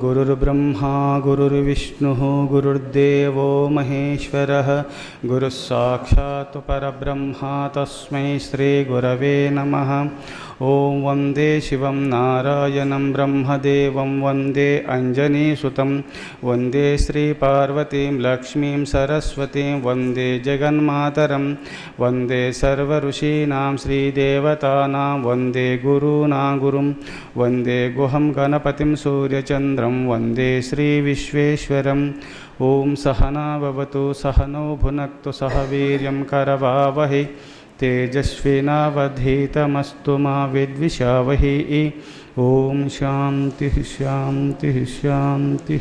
गुरुर्ब्रह्मा गुरुर्विष्णुः गुरुर्देवो महेश्वरः गुरुः साक्षात् परब्रह्मा तस्मै श्रीगुरवे नमः। ॐ वन्दे शिवं नारायणं ब्रह्मदेवं वन्दे अञ्जनीसुतं वन्दे श्रीपार्वतीं लक्ष्मीं सरस्वतीं वन्दे जगन्मातरं वन्दे सर्वऋषीणां श्रीदेवतानां वन्दे गुरूणां गुरुं वन्दे गुहं गणपतिं सूर्यचन्द्रं वन्दे श्रीविश्वेश्वरम्। ॐ सहना भवतु सहनौ भुनक्तु सह वीर्यं करवावहै तेजस्विनावधीतमस्तु मा विद्विषावहै। ओम शांति शांति शांति।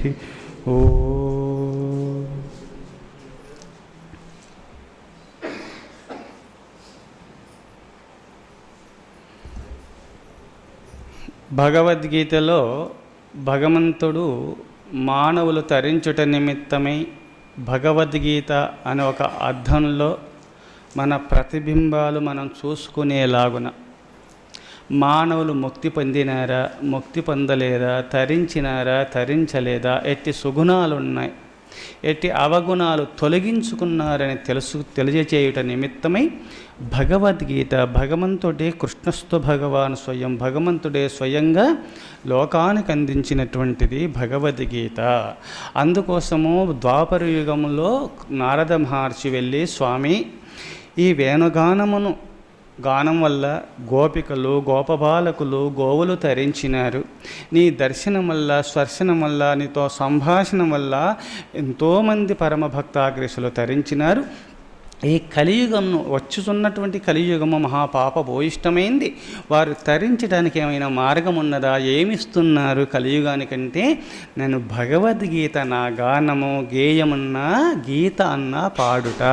ओम భగవద్గీతలో భగవంతుడు మానవులు తరించుట నిమిత్తమై భగవద్గీత అనే ఒక అర్థంలో మన ప్రతిబింబాలు మనం చూసుకునేలాగున మానవులు ముక్తి పొందినారా, ముక్తి పొందలేదా, తరించినారా, తరించలేదా, ఎట్టి సుగుణాలు ఉన్నాయి, ఎట్టి అవగుణాలు తొలగించుకున్నారని తెలియజేయుట నిమిత్తమై భగవద్గీత భగవంతుడే కృష్ణస్తు భగవాన్ స్వయం భగవంతుడే స్వయంగా లోకానికి అందించినటువంటిది భగవద్గీత. అందుకోసము ద్వాపర యుగంలో నారద మహర్షి వెళ్ళి, స్వామి ఈ వేణుగానమును గానం వల్ల గోపికలు గోపబాలకులు గోవులు తరించినారు, నీ దర్శనం వల్ల స్పర్శనం వల్ల నీతో సంభాషణ వల్ల ఎంతోమంది పరమభక్తాగ్రేసులు తరించినారు. ఈ కలియుగంను వచ్చుతున్నటువంటి కలియుగము మహాపాపభూయిష్టమైంది, వారు తరించడానికి ఏమైనా మార్గం ఉన్నదా, ఏమిస్తున్నారు కలియుగానికంటే నేను భగవద్గీత నా గానము గేయమన్నా గీత అన్నా పాడుట,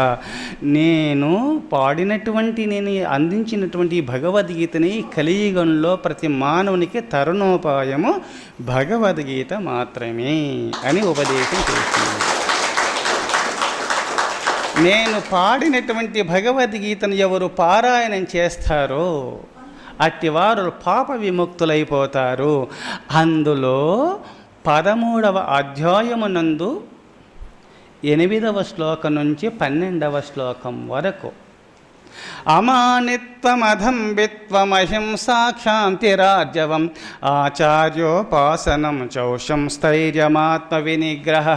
నేను పాడినటువంటి నేను అందించినటువంటి భగవద్గీతని కలియుగంలో ప్రతి మానవునికి తరుణోపాయము భగవద్గీత మాత్రమే అని ఉపదేశం చేస్తున్నాను. నేను పాడినటువంటి భగవద్గీతను ఎవరు పారాయణం చేస్తారో అట్టివారు పాప విముక్తులైపోతారు. అందులో 13వ అధ్యాయమునందు 8వ శ్లోకం నుంచి 12వ శ్లోకం వరకు అమానిత్వమధం విత్వమహింసాక్షాంతిరార్జవం ఆచార్యోపాసనం చౌషం స్థైర్యమాత్మ వినిగ్రహ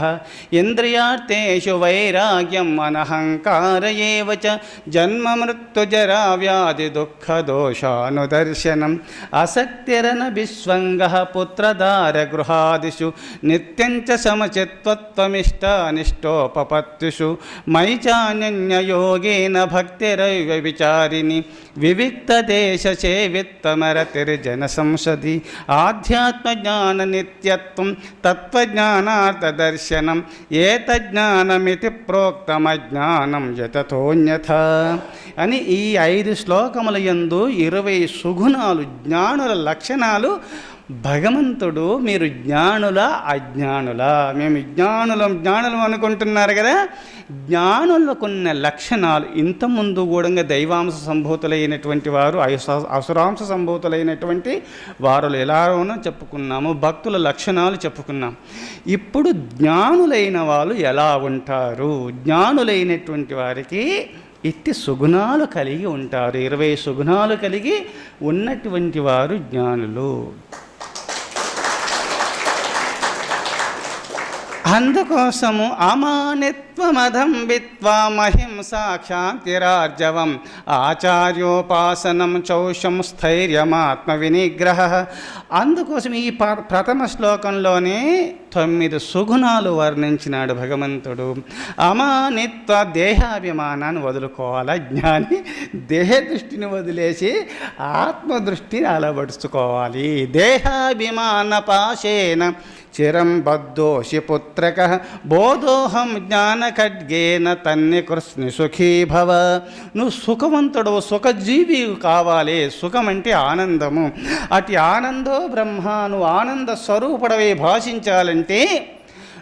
ఇంద్రియార్థేషు వైరాగ్యం అనహంకార ఏవ చ జన్మ మృత్యుజరా వ్యాధి దుఃఖ దోషానుదర్శనం అసక్తిరన విశ్వంగః పుత్రదార గృహాదిషు నిత్యం చ సమచిత్వత్వమిష్టానిష్టోపపత్తిషు మయి చాన్యయోగేన భక్తిరైవ విచారిణి వివిక్తదేశ సేవిత్తమరతిర్జన సంసది ఆధ్యాత్మజ్ఞాన నిత్యత్వం తత్వజ్ఞానార్థదర్శనం ఏతజ్ఞానమితి ప్రోక్తమజ్ఞానం యతతోన్యథా అని ఈ 5 శ్లోకముల యందు 20 సుగుణాలు జ్ఞానుల లక్షణాలు భగవంతుడు మీరు జ్ఞానుల అజ్ఞానుల, మేము జ్ఞానులం అనుకుంటున్నారు కదా, జ్ఞానులకున్న లక్షణాలు ఇంతకుముందు కూడా దైవాంశ సంభూతులైనటువంటి వారు అసురాంశ సంభూతులైనటువంటి వారు ఎలానో చెప్పుకున్నాము, భక్తుల లక్షణాలు చెప్పుకున్నాం. ఇప్పుడు జ్ఞానులైన వాళ్ళు ఎలా ఉంటారు, జ్ఞానులైనటువంటి వారికి ఇట్టి సుగుణాలు కలిగి ఉంటారు. 20 సుగుణాలు కలిగి ఉన్నటువంటి వారు జ్ఞానులు. అందుకోసము అమానిత్వమధం విత్వమహింసాక్షాంతిరార్జవం ఆచార్యోపాసనం చౌషం స్థైర్యమాత్మ వినిగ్రహ. అందుకోసం ఈ ప్రథమ శ్లోకంలోనే 9 సుగుణాలు వర్ణించినాడు భగవంతుడు. అమానిత్వ దేహాభిమానాన్ని వదులుకోవాలా జ్ఞాని, దేహ దృష్టిని వదిలేసి ఆత్మదృష్టిని అలవడుచుకోవాలి. దేహాభిమాన పాశేన చిరం బద్ధోషి పుత్రక బోధోహం జ్ఞాన ఖడ్గేన తన్ని కృష్ణి సుఖీ భవ. నువ్వు సుఖవంతుడు సుఖజీవి కావాలి. సుఖం అంటే ఆనందము. అటు ఆనందో బ్రహ్మ, నువ్వు ఆనంద స్వరూపుడవే భాషించాలంటే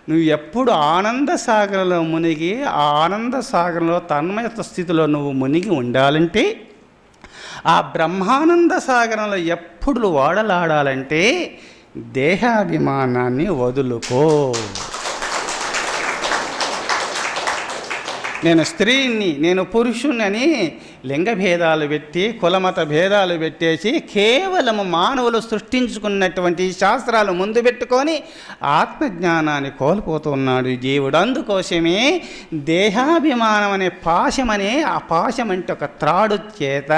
నువ్వు ఎప్పుడు ఆనంద సాగరంలో మునిగి ఆ ఆనంద సాగరంలో తన్మయత స్థితిలో నువ్వు మునిగి ఉండాలంటే, ఆ బ్రహ్మానంద సాగరంలో ఎప్పుడు వాడలాడాలంటే దేహాభిమానాన్ని వదులుకో. నేను స్త్రీని, నేను పురుషుని అని లింగ భేదాలు పెట్టి, కులమత భేదాలు పెట్టేసి కేవలము మానవులు సృష్టించుకున్నటువంటి శాస్త్రాలు ముందు పెట్టుకొని ఆత్మజ్ఞానాన్ని కోల్పోతున్నాడు జీవుడు. అందుకోసమే దేహాభిమానం అనే పాశమనే, ఆ పాశం అంటే ఒక త్రాడు చేత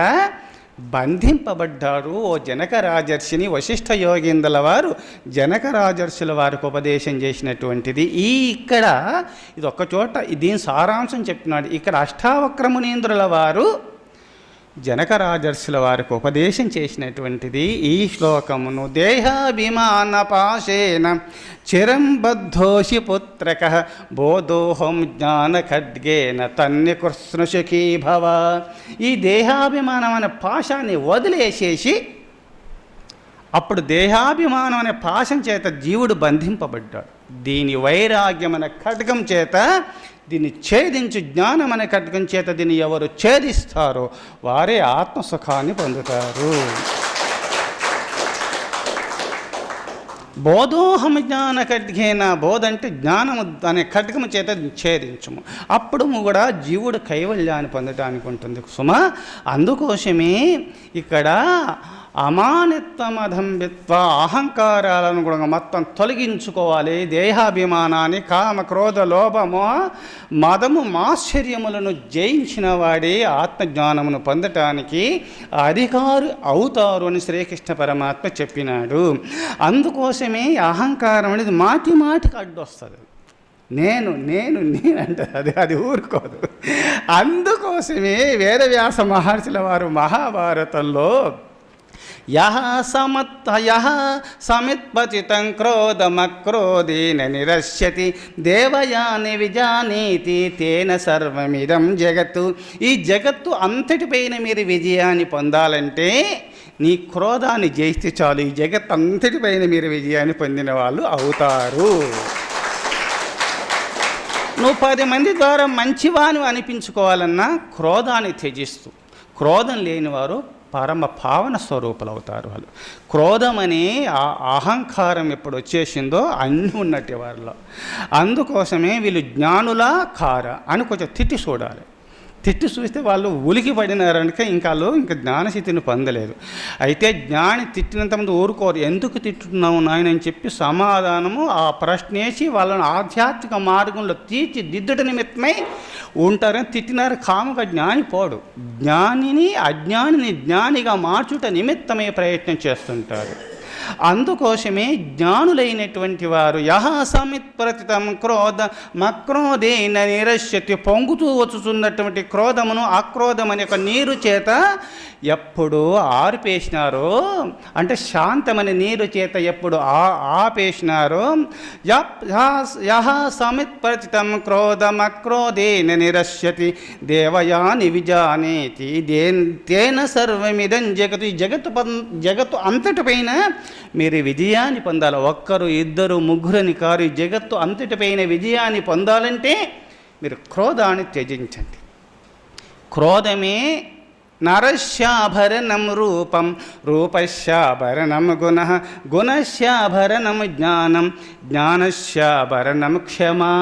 బంధింపబడ్డారు. ఓ జనక రాజర్షిని వశిష్ఠ యోగీంద్రుల వారు జనక రాజర్షుల వారికి ఉపదేశం చేసినటువంటిది. ఇక్కడ ఇది ఒక్క చోట దీని సారాంశం చెప్తున్నాడు. ఇక్కడ అష్టావక్రమునీంద్రుల వారు జనక రాజర్షుల వారికి ఉపదేశం చేసినటువంటిది ఈ శ్లోకమును. దేహాభిమాన పాశేన చిరం బద్ధోషి పుత్రక బోధోహం జ్ఞాన ఖడ్గేన తన్నికృష్ణుషకీ భవ. ఈ దేహాభిమానం అనే పాశాన్ని వదిలేసేసి, అప్పుడు దేహాభిమానం అనే పాశం చేత జీవుడు బంధింపబడ్డాడు. దీని వైరాగ్యం అనే ఖడ్గం చేత దీన్ని ఛేదించు, జ్ఞానం అనే ఖడ్గం చేత దీన్ని ఎవరు ఛేదిస్తారో వారే ఆత్మసుఖాన్ని పొందుతారు. బోధోహం జ్ఞాన ఖడ్గేన, బోధ అంటే జ్ఞానము అనే ఖడ్గము చేత ఛేదించము, అప్పుడు కూడా జీవుడు కైవల్యాన్ని పొందడానికి ఉంటుంది సుమా. అందుకోసమే ఇక్కడ అమానిత్వమధంబిత్వ, అహంకారాలను కూడా మొత్తం తొలగించుకోవాలి. దేహాభిమానాన్ని, కామ క్రోధ లోభము మదము మాశ్చర్యములను జయించిన వాడే ఆత్మజ్ఞానమును పొందటానికి అధికారి అవుతారు అని శ్రీకృష్ణ పరమాత్మ చెప్పినాడు. అందుకోసమే అహంకారం అనేది మాటి మాటికి అడ్డొస్తుంది. నేను నేను నేనంటారు, అది ఊరుకోదు. అందుకోసమే వేదవ్యాస మహర్షుల వారు మహాభారతంలో సమిత్పచితం క్రోధమక్రోధేన నిరస్యతి దేవయాని విజానీతి తేన సర్వమిదం జగత్తు. ఈ జగత్తు అంతటిపైన మీరు విజయాన్ని పొందాలంటే నీ క్రోధాన్ని జయిస్తే చాలు, ఈ జగత్తు అంతటిపైన మీరు విజయాన్ని పొందిన వాళ్ళు అవుతారు. నువ్వు 10 మంది ద్వారా మంచివాని అనిపించుకోవాలన్నా క్రోధాన్ని త్యజిస్తూ, క్రోధం లేనివారు పరమ పావన స్వరూపులు అవుతారు. వాళ్ళు క్రోధం అనే అహంకారం ఎప్పుడు వచ్చేసిందో అన్నీ ఉన్నట్టు వారిలో. అందుకోసమే వీళ్ళు జ్ఞానులా కారా అని కొంచెం తిట్టి చూడాలి. తిట్టి చూస్తే వాళ్ళు ఉలికి పడినారనుక ఇంకా జ్ఞానస్థితిని పొందలేదు. అయితే జ్ఞాని తిట్టినంతమంది ఊరుకోరు. ఎందుకు తిట్టున్నావు నాయన అని చెప్పి సమాధానము ఆ ప్రశ్నేసి వాళ్ళని ఆధ్యాత్మిక మార్గంలో తీర్చిదిద్దుట నిమిత్తమై ఉంటారని తిట్టినారు. కాముగా జ్ఞాని పోడు. జ్ఞానిని అజ్ఞానిని జ్ఞానిగా మార్చుట నిమిత్తమే ప్రయత్నం చేస్తుంటారు. అందుకోసమే జ్ఞానులైనటువంటి వారు సమిత్ప్రతితం క్రోధ మక్రోధేన నిరస్యతి, పొంగుతూ వచ్చుతున్నటువంటి క్రోధమును ఆక్రోధం అనే ఒక నీరు చేత ఎప్పుడు ఆర్పేసినారో, అంటే శాంతమని నీరు చేత ఎప్పుడు ఆపేసినారో, సమిత్ప్రతితం క్రోధమక్రోధేన నిరస్యతి దేవయాని విజానేతి తేన సర్వమిదం జగతు. ఈ జగత్తు అంతటిపైన మీరు విజయాన్ని పొందాలి. 1, 2, 3 కారు. ఈ జగత్తు అంతటిపైన విజయాన్ని పొందాలంటే మీరు క్రోధాన్ని త్యజించండి. క్రోధమే నరస్యాభరణం రూపం, రూపస్యాభరణం గుణః, గుణస్యాభరణం జ్ఞానం, జ్ఞానస్యాభరణం క్షమా.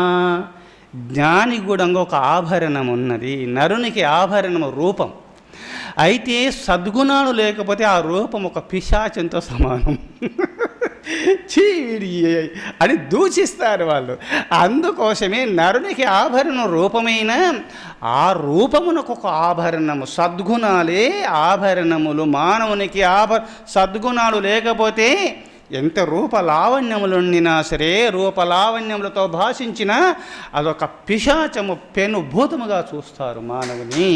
జ్ఞాని కూడా ఒక ఆభరణం ఉన్నది. నరునికి ఆభరణము రూపం. అయితే సద్గుణాలు లేకపోతే ఆ రూపం ఒక పిశాచంతో సమానం. చీడి అని దూషిస్తారు వాళ్ళు. అందుకోసమే నరునికి ఆభరణం రూపమైన ఆ రూపమునకు ఒక ఆభరణము. సద్గుణాలే ఆభరణములు. మానవునికి సద్గుణాలు లేకపోతే ఎంత రూపలావణ్యములుండినా సరే, రూపలావణ్యములతో భాషించినా అదొక పిశాచము, పెనుభూతముగా చూస్తారు మానవుని.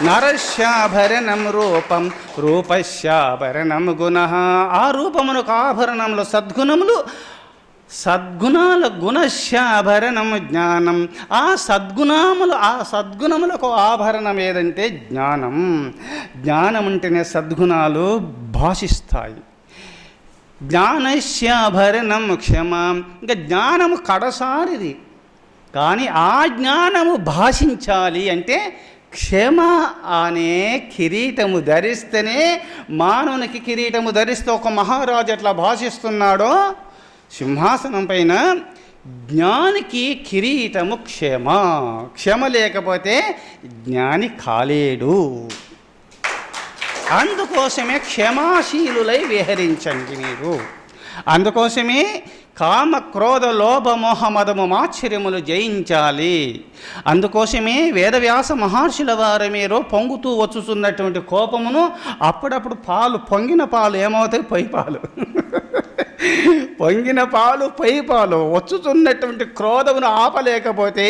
నరస్యాభరణం రూపం, రూపస్యాభరణం గుణః. ఆ రూపమునకు ఆభరణములు సద్గుణములు, సద్గుణాల గుణస్యాభరణం జ్ఞానం. ఆ సద్గుణములకు ఆభరణం ఏదంటే జ్ఞానం. జ్ఞానం అంటేనే సద్గుణాలు భాషిస్తాయి. జ్ఞానస్యాభరణం క్షమ. ఇంకా జ్ఞానము కడసారిది, కానీ ఆ జ్ఞానము భాషించాలి అంటే క్షమ అనే కిరీటము ధరిస్తేనే మానవునికి కిరీటము ధరిస్తే ఒక మహారాజు ఎట్లా భాషిస్తున్నాడో సింహాసనం పైన జ్ఞానికి కిరీటము క్షమ. క్షమ లేకపోతే జ్ఞాని కాలేడు. అందుకోసమే క్షమాశీలులై విహరించండి మీరు. అందుకోసమే కామ క్రోధ లోభ మోహ మదము మాశ్చర్యములు జయించాలి. అందుకోసమే వేదవ్యాస మహర్షుల వారు మీరు పొంగుతూ వచ్చుతున్నటువంటి కోపమును అప్పుడప్పుడు పొంగిన పాలు ఏమవుతాయి? పొయ్యి పాలు. పొంగిన పాలు పొయ్యి పాలు. వచ్చుతున్నటువంటి క్రోధమును ఆపలేకపోతే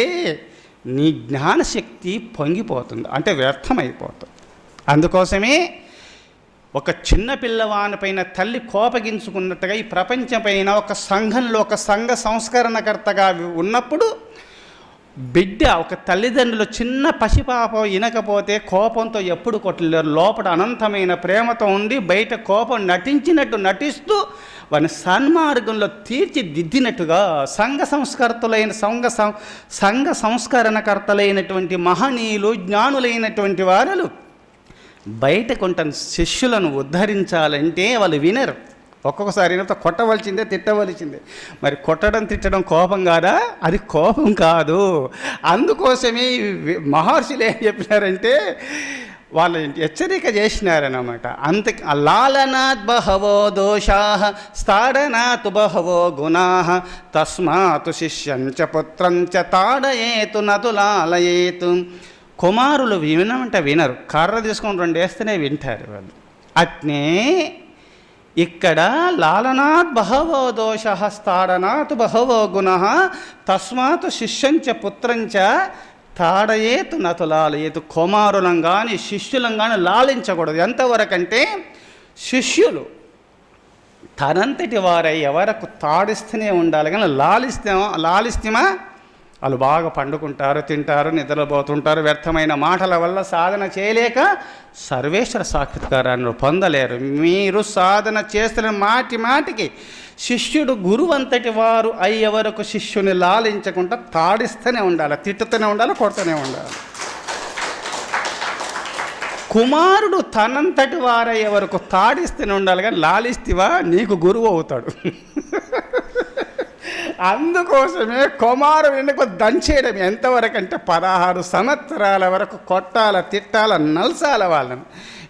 నీ జ్ఞానశక్తి పొంగిపోతుంది, అంటే వ్యర్థమైపోతుంది. అందుకోసమే ఒక చిన్న పిల్లవానిపైన తల్లి కోపగించుకున్నట్టుగా ఈ ప్రపంచం పైన ఒక సంఘంలో ఒక సంఘ సంస్కరణకర్తగా ఉన్నప్పుడు బిడ్డ, ఒక తల్లిదండ్రులు చిన్న పసిపాప వినకపోతే కోపంతో ఎప్పుడు కొట్టలేరు. లోపల అనంతమైన ప్రేమతో ఉండి బయట కోపం నటించినట్టు నటిస్తూ వాని సన్మార్గంలో తీర్చిదిద్దినట్టుగా సంఘ సంస్కరణకర్తలైనటువంటి మహనీయులు జ్ఞానులైనటువంటి వారు బయట కొంత శిష్యులను ఉద్ధరించాలంటే వాళ్ళు వినరు. ఒక్కొక్కసారి కొట్టవలసిందే, తిట్టవలసిందే. మరి కొట్టడం తిట్టడం కోపం కాదా? అది కోపం కాదు. అందుకోసమే మహర్షులు ఏం చెప్పినారంటే వాళ్ళు హెచ్చరిక చేసినారన్నమాట. అంతకి లాలనాత్ బహవో దోషా స్థాడనాత్ బహవో గుణా తస్మాత్ శిష్యంచ పుత్రంచ తాడయేతు నతు లాలయేతు. కుమారులు వినమంటే వినరు, కర్ర తీసుకొని 2 వేస్తేనే వింటారు వాళ్ళు. అట్నే ఇక్కడ లాలనాత్ బహవో దోష స్థాడనాత్ బహవో గుణ తస్మాత్ శిష్యంచ పుత్రంచ తాడయేతు నతు లాలయేతు. కుమారులం కానీ శిష్యులం కానీ లాలించకూడదు. ఎంతవరకంటే శిష్యులు తనంతటి వారై ఎవరకు తాడిస్తూనే ఉండాలి, కానీ లాలిస్తేమా వాళ్ళు బాగా పండుకుంటారు, తింటారు, నిద్రపోతుంటారు. వ్యర్థమైన మాటల వల్ల సాధన చేయలేక సర్వేశ్వర సాక్షాత్కారాన్ని పొందలేరు. మీరు సాధన చేస్తున్న మాటికి శిష్యుడు గురువు అంతటి వారు అయ్యే వరకు శిష్యుని లాలించకుండా తాడిస్తూనే ఉండాలి, తిట్టుతూనే ఉండాలి, కొడుతూనే ఉండాలి. కుమారుడు తనంతటి వారయ్యే వరకు తాడిస్తూనే ఉండాలి, కానీ లాలిస్తేవా నీకు గురువు అవుతాడు. అందుకోసమే కుమారుడిని దంచేయడం. ఎంతవరకు అంటే 16 సంవత్సరాల వరకు కొట్టాల, తిట్టాల, నల్సాల వాళ్ళని.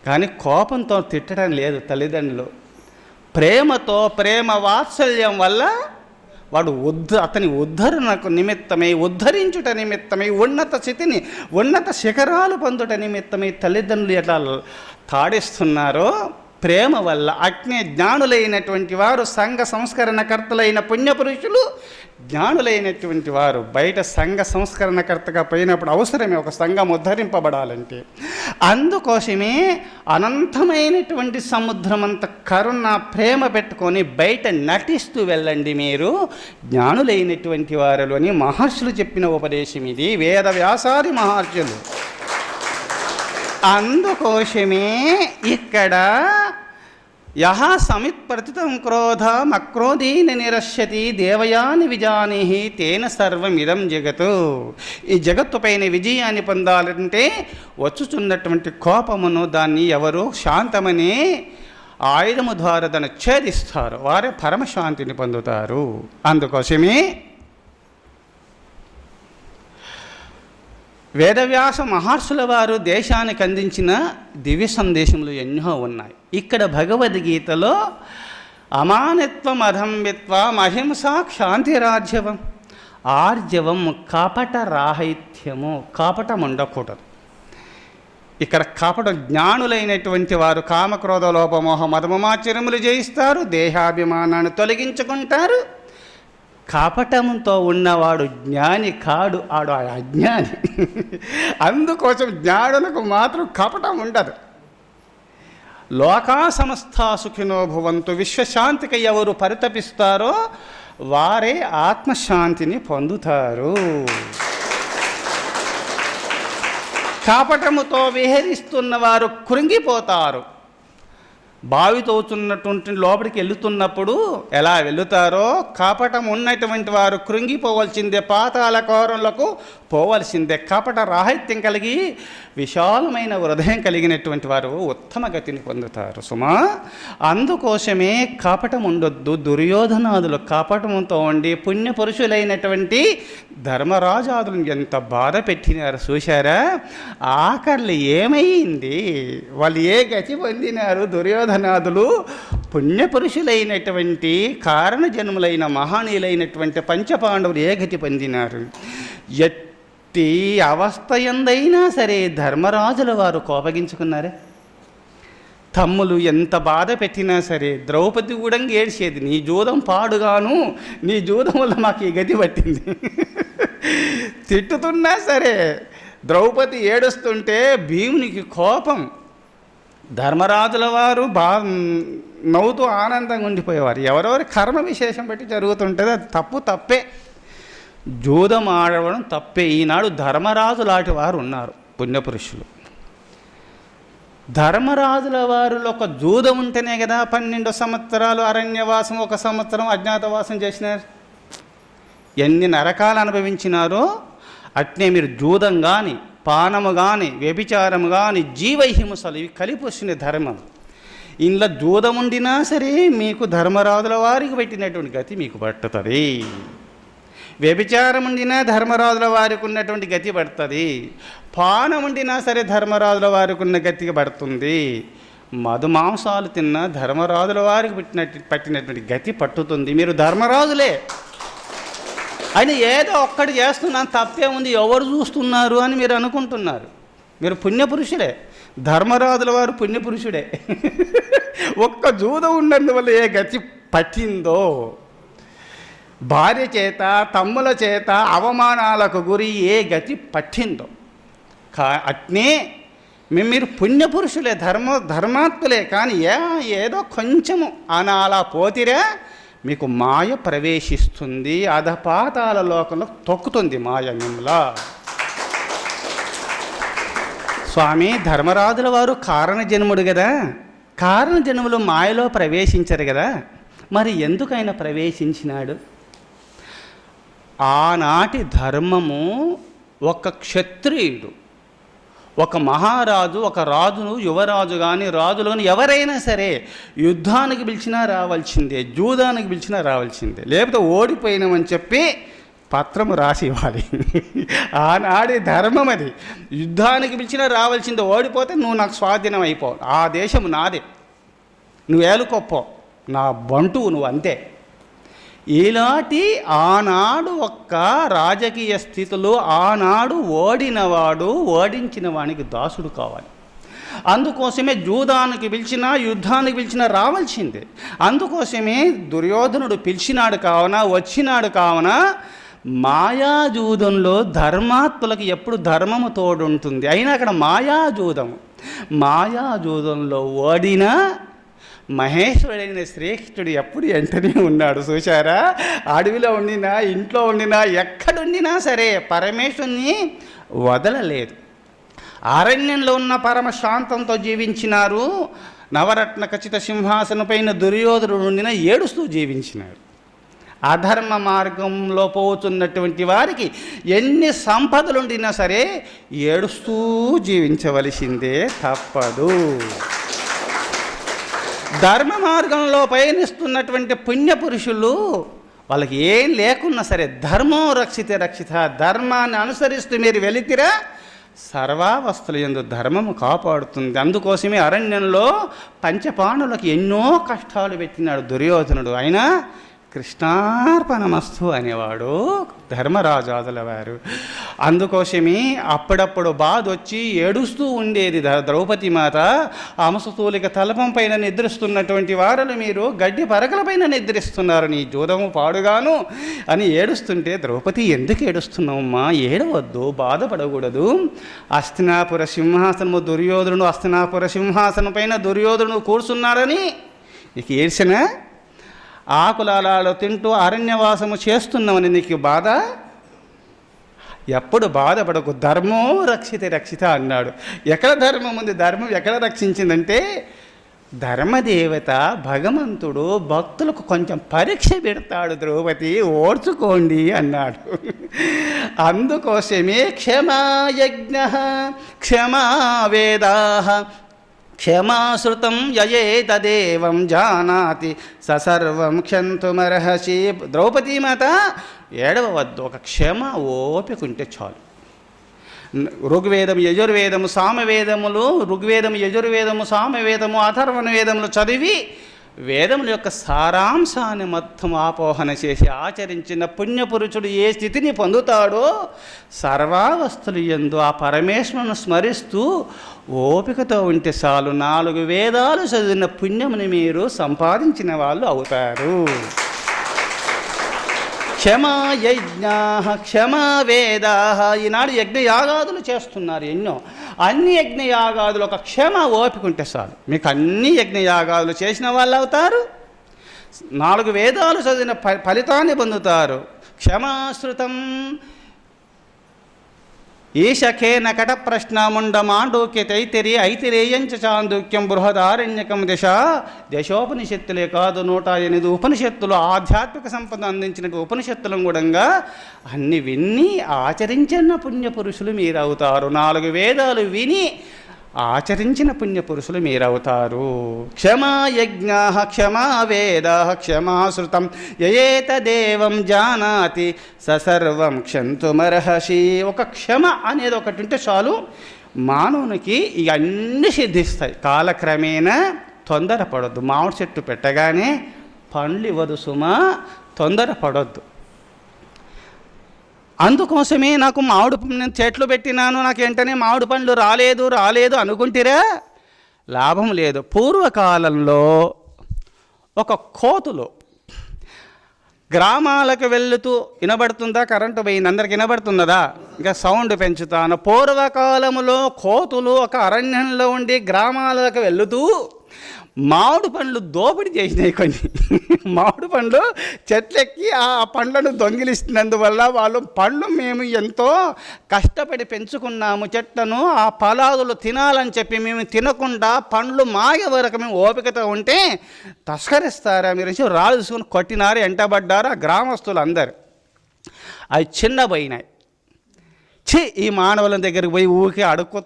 కానీ కోపంతో తిట్టడం లేదు తల్లిదండ్రులు. ప్రేమతో, ప్రేమ వాత్సల్యం వల్ల వాడు అతని ఉద్ధరణకు నిమిత్తమై, ఉద్ధరించుట నిమిత్తమై, ఉన్నత స్థితిని, ఉన్నత శిఖరాలు పొందుట నిమిత్తమై తల్లిదండ్రులు ఎట్లా తాడిస్తున్నారో ప్రేమ వల్ల. అగ్ని జ్ఞానులైనటువంటి వారు, సంఘ సంస్కరణకర్తలైన పుణ్యపురుషులు జ్ఞానులైనటువంటి వారు బయట సంఘ సంస్కరణకర్తగా పోయినప్పుడు అవసరమే ఒక సంఘం ఉద్ధరింపబడాలంటే. అందుకోసమే అనంతమైనటువంటి సముద్రమంత కరుణ ప్రేమ పెట్టుకొని బయట నటిస్తూ వెళ్ళండి మీరు జ్ఞానులైనటువంటి వారు అని మహర్షులు చెప్పిన ఉపదేశం ఇది, వేదవ్యాసాది మహర్షులు. అందుకోసమే ఇక్కడ యహ సమిత్ప్రతితం క్రోధం అక్రోధీన నిరస్యతి దేవయాని విజానిహి తేన సర్వమిదం జగతు. ఈ జగత్తు పైన విజయాన్ని పొందాలంటే వచ్చుచున్నటువంటి కోపమును దాన్ని ఎవరు శాంతమనే ఆయుధము ద్వారా దాన్ని ఛేదిస్తారు, వారే పరమశాంతిని పొందుతారు. అందుకోసమే వేదవ్యాస మహర్షుల వారు దేశానికి అందించిన దివ్య సందేశములు ఎన్నో ఉన్నాయి. ఇక్కడ భగవద్గీతలో అమానిత్వం అధంవిత్వం అహింసా క్షాంతిరాజ్యవం ఆర్జవం కపట రాహిత్యము. కపటం ఉండకూడదు. ఇక్కడ కపటం జ్ఞానులైనటువంటి వారు కామక్రోధ లోపమోహ మదమమాచర్యములు జయిస్తారు, దేహాభిమానాన్ని తొలగించుకుంటారు. కపటంతో ఉన్నవాడు జ్ఞాని కాడు, ఆడు అజ్ఞాని. అందుకోసం జ్ఞానులకు మాత్రం కపటం ఉండదు. లోకా సమస్తా సుఖినో భవంతు. విశ్వశాంతికి ఎవరు పరితపిస్తారో వారే ఆత్మశాంతిని పొందుతారు. కపటముతో విహరిస్తున్న వారు కృంగిపోతారు. బావి తోచున్నటువంటి లోపలికి వెళుతున్నప్పుడు ఎలా వెళుతారో కపటం ఉన్నటువంటి వారు కృంగిపోవలసిందే, పాతాళ కోరంలకు పోవలసిందే. కపట రాహిత్యం కలిగి విశాలమైన హృదయం కలిగినటువంటి వారు ఉత్తమ గతిని పొందుతారు సుమా. అందుకోసమే కపటం ఉండొద్దు. దుర్యోధనాదులు కపటంతో ఉండి పుణ్యపురుషులైనటువంటి ధర్మరాజాదులను ఎంత బాధ పెట్టినారు చూశారా. ఆఖర్లు ఏమైంది, వాళ్ళు ఏ గతి పొందినారు? దుర్యోధనాదులు పుణ్యపురుషులైనటువంటి కారణ జన్ములైన మహానీయులైనటువంటి పంచపాండవులు ఏ గతి పొందినారు? ఎట్టి అవస్థ ఎందైనా సరే ధర్మరాజుల వారు కోపగించుకున్నారే. తమ్ములు ఎంత బాధ పెట్టినా సరే ద్రౌపది కూడా ఏడ్చేది, నీ జూదం పాడుగాను, నీ జూదం వల్ల మాకు ఈ గతి పట్టింది. తిట్టుతున్నా సరే ద్రౌపది ఏడుస్తుంటే భీమునికి కోపం. ధర్మరాజుల వారు నవ్వుతూ ఆనందంగా ఉండిపోయేవారు. ఎవరెవరి కర్మ విశేషం బట్టి జరుగుతుంటుంది, అది తప్పే. జూదం ఆడడం తప్పే. ఈనాడు ధర్మరాజు లాంటి వారు ఉన్నారు పుణ్యపురుషులు. ధర్మరాజుల వారిలో ఒక జూదం ఉంటేనే కదా 12 సంవత్సరాలు అరణ్యవాసం, 1 సంవత్సరం అజ్ఞాతవాసం చేసినారు. ఎన్ని నరకాలు అనుభవించినారో అట్నే మీరు జూదం కానీ, పానము కానీ, వ్యభిచారము కానీ, జీవహింసలు ఇవి కలిపి వచ్చిన ధర్మం. ఇంట్లో జూదం ఉండినా సరే మీకు ధర్మరాజుల వారికి పెట్టినటువంటి గతి మీకు పట్టుతుంది. వ్యభిచారం ఉండినా ధర్మరాజుల వారికి ఉన్నటువంటి గతి పడుతుంది. పానం ఉండినా సరే ధర్మరాజుల వారికి ఉన్న గతికి పడుతుంది. మధుమాంసాలు తిన్నా ధర్మరాజుల వారికి పట్టినటువంటి గతి పట్టుతుంది. మీరు ధర్మరాజులే అని ఏదో ఒక్కటి చేస్తున్నాను తప్పే ఉంది, ఎవరు చూస్తున్నారు అని మీరు అనుకుంటున్నారు. మీరు పుణ్యపురుషులే. ధర్మరాజుల వారు పుణ్యపురుషుడే. ఒక్క జూదం ఉన్నందువల్ల ఏ గతి పట్టిందో, భార్య చేత తమ్ముల చేత అవమానాలకు గురి ఏ గతి పట్టిందో, అట్నే మీరు పుణ్యపురుషులే, ధర్మాత్ములే. కానీ ఏదో కొంచెము అలా పోతిరా మీకు మాయ ప్రవేశిస్తుంది, అధపాతాల లోకంలో తొక్కుతుంది మాయ మిమ్మల్ని. స్వామి ధర్మరాజుల వారు కారణజన్ముడు కదా, కారణజన్ములు మాయలో ప్రవేశించరు కదా, మరి ఎందుకైనా ప్రవేశించినాడు? ఆనాటి ధర్మము ఒక క్షత్రియుడు, ఒక మహారాజు, ఒక రాజును, యువరాజు కానీ రాజులు కానీ ఎవరైనా సరే యుద్ధానికి పిలిచినా రావాల్సిందే, జూదానికి పిలిచినా రావాల్సిందే. లేకపోతే ఓడిపోయినామని చెప్పి పత్రము రాసి ఇవ్వాలి. ఆనాడి ధర్మం అది. యుద్ధానికి పిలిచినా రావాల్సిందే. ఓడిపోతే నువ్వు నాకు స్వాధీనం అయిపో, ఆ దేశం నాదే, నువ్వు ఏలుకొప్పో, నా బంటువు నువ్వు, అంతే. ఇలాంటి ఆనాడు ఒక్క రాజకీయ స్థితిలో ఆనాడు ఓడినవాడు ఓడించిన వానికి దాసుడు కావాలి. అందుకోసమే జూదానికి పిలిచినా యుద్ధానికి పిలిచినా రావాల్సిందే. అందుకోసమే దుర్యోధనుడు పిలిచినాడు కావున, వచ్చినాడు కావున. మాయాజూదంలో ధర్మాత్ములకు ఎప్పుడు ధర్మము తోడుంటుంది. అయినా అక్కడ మాయాజూదము, మాయాజూదంలో ఓడినా మహేశ్వరుడైన శ్రేష్ఠుడు ఎప్పుడు వెంటనే ఉన్నాడు చూశారా. అడవిలో ఉండినా, ఇంట్లో ఉండినా, ఎక్కడుండినా సరే పరమేశ్వరుని వదలలేదు. అరణ్యంలో ఉన్న పరమశాంతంతో జీవించినారు. నవరత్న ఖచ్చిత సింహాసనం పైన దుర్యోధనుడు ఉండినా ఏడుస్తూ జీవించినాడు. అధర్మ మార్గంలో పోతున్నటువంటి వారికి ఎన్ని సంపదలుండినా సరే ఏడుస్తూ జీవించవలసిందే, తప్పదు. ధర్మ మార్గంలో పయనిస్తున్నటువంటి పుణ్యపురుషులు వాళ్ళకి ఏం లేకున్నా సరే ధర్మం రక్షిత, ధర్మాన్ని అనుసరిస్తూ మీరు వెళితిరా సర్వావస్థల యందు ధర్మము కాపాడుతుంది. అందుకోసమే అరణ్యంలో పంచపాండవులకు ఎన్నో కష్టాలు పెట్టినాడు దుర్యోధనుడు. అయినా కృష్ణార్పణమస్తు అనేవాడు ధర్మరాజాదుల వారు. అందుకోసమే అప్పుడప్పుడు బాధ వచ్చి ఏడుస్తూ ఉండేది ద్రౌపది మాత. అంశతూలిక తలపం పైన నిద్రిస్తున్నటువంటి వారులు మీరు గడ్డి పరకల పైన నిద్రిస్తున్నారు, నీ జూదము పాడుగాను అని ఏడుస్తుంటే, ద్రౌపది ఎందుకు ఏడుస్తున్నావమ్మా, ఏడవద్దు, బాధపడకూడదు. హస్తినాపుర సింహాసనము దుర్యోధనుడు, హస్తినాపుర సింహాసనం పైన దుర్యోధనుడు కూర్చున్నాడని నీకు ఏడ్చినా, ఆకులాలలో తింటూ అరణ్యవాసము చేస్తున్నామని నీకు బాధ, ఎప్పుడు బాధపడకు, ధర్మో రక్షిత అన్నాడు. ఎక్కడ ధర్మం ఉంది, ధర్మం ఎక్కడ రక్షించిందంటే ధర్మదేవత భగవంతుడు భక్తులకు కొంచెం పరీక్ష పెడతాడు. ద్రౌపది ఓర్చుకోండి అన్నాడు. అందుకోసమే క్షమాయజ్ఞ క్షమా వేదా క్షమాశ్రుతం యయేతదేవం జానాతి ససర్వం క్షంతుమర్హసి. ద్రౌపదీమాత ఏడవవద్దు, ఒక క్షమ ఓపిక ఉంటే చాలు. ఋగ్వేదం యజుర్వేదము సామవేదములు, ఋగ్వేదము యజుర్వేదము సామవేదము అథర్వణ వేదములు చదివి వేదముల యొక్క సారాంశాన్ని మొత్తం ఆపోహన చేసి ఆచరించిన పుణ్యపురుషుడు ఏ స్థితిని పొందుతాడో సర్వావస్థలు యందు ఆ పరమేశ్వరుని స్మరిస్తూ ఓపికతో ఉంటే చాలు 4 వేదాలు చదివిన పుణ్యముని మీరు సంపాదించిన వాళ్ళు అవుతారు. క్షమా యజ్ఞా క్షమా వేదా. ఈనాడు యజ్ఞయాగాదులు చేస్తున్నారు ఎన్నో. అన్ని యజ్ఞయాగాదులు ఒక క్షమ ఓపిక ఉంటే చాలు, మీకు అన్ని యజ్ఞయాగాదులు చేసిన వాళ్ళు అవుతారు. 4 వేదాలు చదివిన ఫలితాన్ని పొందుతారు. క్షమాశ్రుతం ఈశఖేన కట ప్రశ్నముండమాండోక్య తైతిరి ఐతిరేయంచ చాందుక్యం బృహదారణ్యకం దశోపనిషత్తులే కాదు 108 ఉపనిషత్తులు ఆధ్యాత్మిక సంపద అందించిన ఉపనిషత్తులను కూడా అన్ని విని ఆచరించిన పుణ్యపురుషులు మీరవుతారు. 4 వేదాలు విని ఆచరించిన పుణ్యపురుషులు మీరవుతారు. క్షమా యజ్ఞ క్షమా వేద క్షమాశ్రుతం యయేతదేవం జానాతి ససర్వం క్షంతుమర్హసి. ఒక క్షమ అనేది ఒకటి ఉంటే చాలు, మానవునికి ఇవన్నీ సిద్ధిస్తాయి. కాలక్రమేణా తొందరపడొద్దు. మామిడి చెట్టు పెట్టగానే పండ్లు ఇవ్వదు సుమా, తొందరపడొద్దు. అందుకోసమే నాకు నేను చెట్లు పెట్టినాను, నాకు వెంటనే మామిడి పండ్లు రాలేదు అనుకుంటారా? లాభం లేదు. పూర్వకాలంలో ఒక కోతులు గ్రామాలకు వెళుతూ వినబడుతుందా? కరెంటు పోయింది, అందరికి వినబడుతున్నదా? ఇంకా సౌండ్ పెంచుతాను. పూర్వకాలంలో కోతులు ఒక అరణ్యంలో ఉండి గ్రామాలకు వెళుతూ మామిడి పండ్లు దోపిడీ చేసినాయి. కొన్ని మామిడి పండ్లు చెట్లెక్కి ఆ పండ్లను దొంగిలిస్తున్నందువల్ల వాళ్ళు పండ్లు మేము ఎంతో కష్టపడి పెంచుకున్నాము చెట్లను, ఆ ఫలాదులు తినాలని చెప్పి మేము తినకుండా పండ్లు మాగే వరకు మేము ఓపికతో ఉంటే తస్కరిస్తారా మీరు? రాళ్ళు తీసుకుని కొట్టినారు, ఎంటబడ్డారు ఆ గ్రామస్తులు అందరు. అవి చిన్న పోయినాయి. ఈ మానవుల దగ్గరికి పోయి ఊరికే అడుక్కు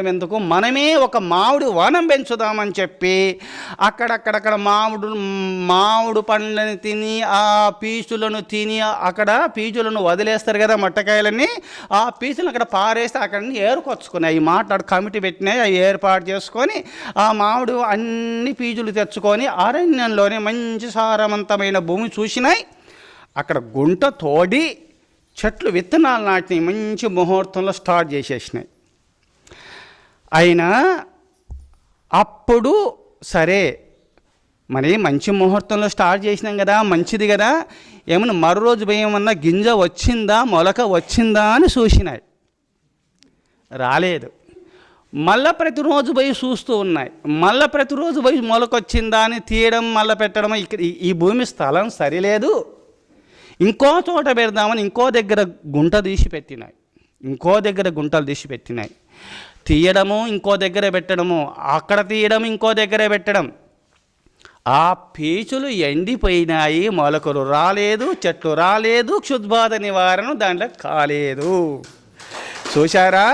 ఎందుకు, మనమే ఒక మామిడి వనం పెంచుదామని చెప్పి అక్కడక్కడ మామిడి పండ్లను తిని ఆ పీచులను తిని అక్కడ పీచులను వదిలేస్తారు కదా మొట్టకాయలని, ఆ పీచులను అక్కడ పారేస్తే అక్కడిని ఏరుకొచ్చుకున్నాయి. ఈ మాట్లాడు కమిటీ పెట్టినాయి, అవి ఏర్పాటు చేసుకొని ఆ మామిడి అన్ని పీచులు తెచ్చుకొని అరణ్యంలోనే మంచి సారవంతమైన భూమి చూసినాయి. అక్కడ గుంట తోడి చెట్లు విత్తనాలు నాటినాయి, మంచి ముహూర్తంలో స్టార్ట్ చేసేసినాయి. అయినా అప్పుడు సరే మరి మంచి ముహూర్తంలో స్టార్ట్ చేసినాం కదా, మంచిది కదా, ఏమన్నా మరో రోజు ఏమన్నా గింజ వచ్చిందా మొలక వచ్చిందా అని చూసినాయి. రాలేదు. మళ్ళీ ప్రతిరోజు పోయి చూస్తూ ఉన్నాయి. మళ్ళీ ప్రతిరోజు పోయి మొలకొచ్చిందా అని తీయడం మళ్ళీ పెట్టడం. ఇక్కడ ఈ భూమి స్థలం సరిలేదు, ఇంకో చోట పెడదామని ఇంకో దగ్గర గుంట తీసి పెట్టినాయి, ఇంకో దగ్గర గుంటలు తీసి పెట్టినాయి. తీయడము ఇంకో దగ్గర పెట్టడము, అక్కడ తీయడం ఇంకో దగ్గర పెట్టడం. ఆ పీచులు ఎండిపోయినాయి, మొలకలు రాలేదు, చెట్లు రాలేదు, క్షుద్బాధ నివారణ దాంట్లో కాలేదు. చూశారా?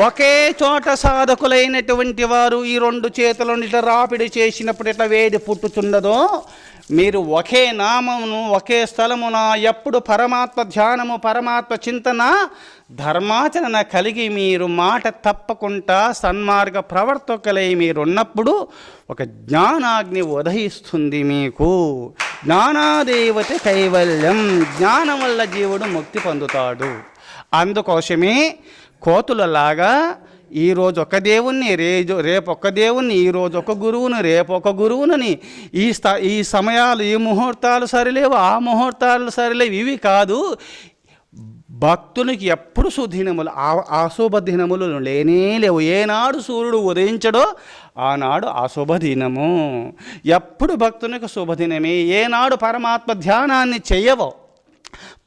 ఒకే చోట సాధకులైనటువంటి వారు ఈ 2 చేతులను ఇట్లా రాపిడి చేసినప్పుడు ఇట్లా వేడి పుట్టుతున్నదో, మీరు ఒకే నామమును ఒకే స్థలమున ఎప్పుడు పరమాత్మ ధ్యానము పరమాత్మ చింతన ధర్మాచరణ కలిగి మీరు మాట తప్పకుండా సన్మార్గ ప్రవర్తకులై మీరున్నప్పుడు ఒక జ్ఞానాగ్ని ఉదయిస్తుంది మీకు. జ్ఞానాదేవతే కైవల్యం. జ్ఞానం వల్ల జీవుడు ముక్తి పొందుతాడు. అందుకోసమే కోతులలాగా ఈరోజు ఒక దేవుణ్ణి, రేపు ఒక దేవుణ్ణి, ఈరోజు ఒక గురువుని, రేపు ఒక గురువునని, ఈ సమయాలు ఈ ముహూర్తాలు సరిలేవు, ఆ ముహూర్తాలు సరిలేవు, ఇవి కాదు. భక్తునికి ఎప్పుడు సుదినములు, అశుభ దినములు లేనే లేవు. ఏనాడు సూర్యుడు ఉదయించడో ఆనాడు అశుభదినము. ఎప్పుడు భక్తునికి శుభదినమే. ఏనాడు పరమాత్మ ధ్యానాన్ని చెయ్యవో,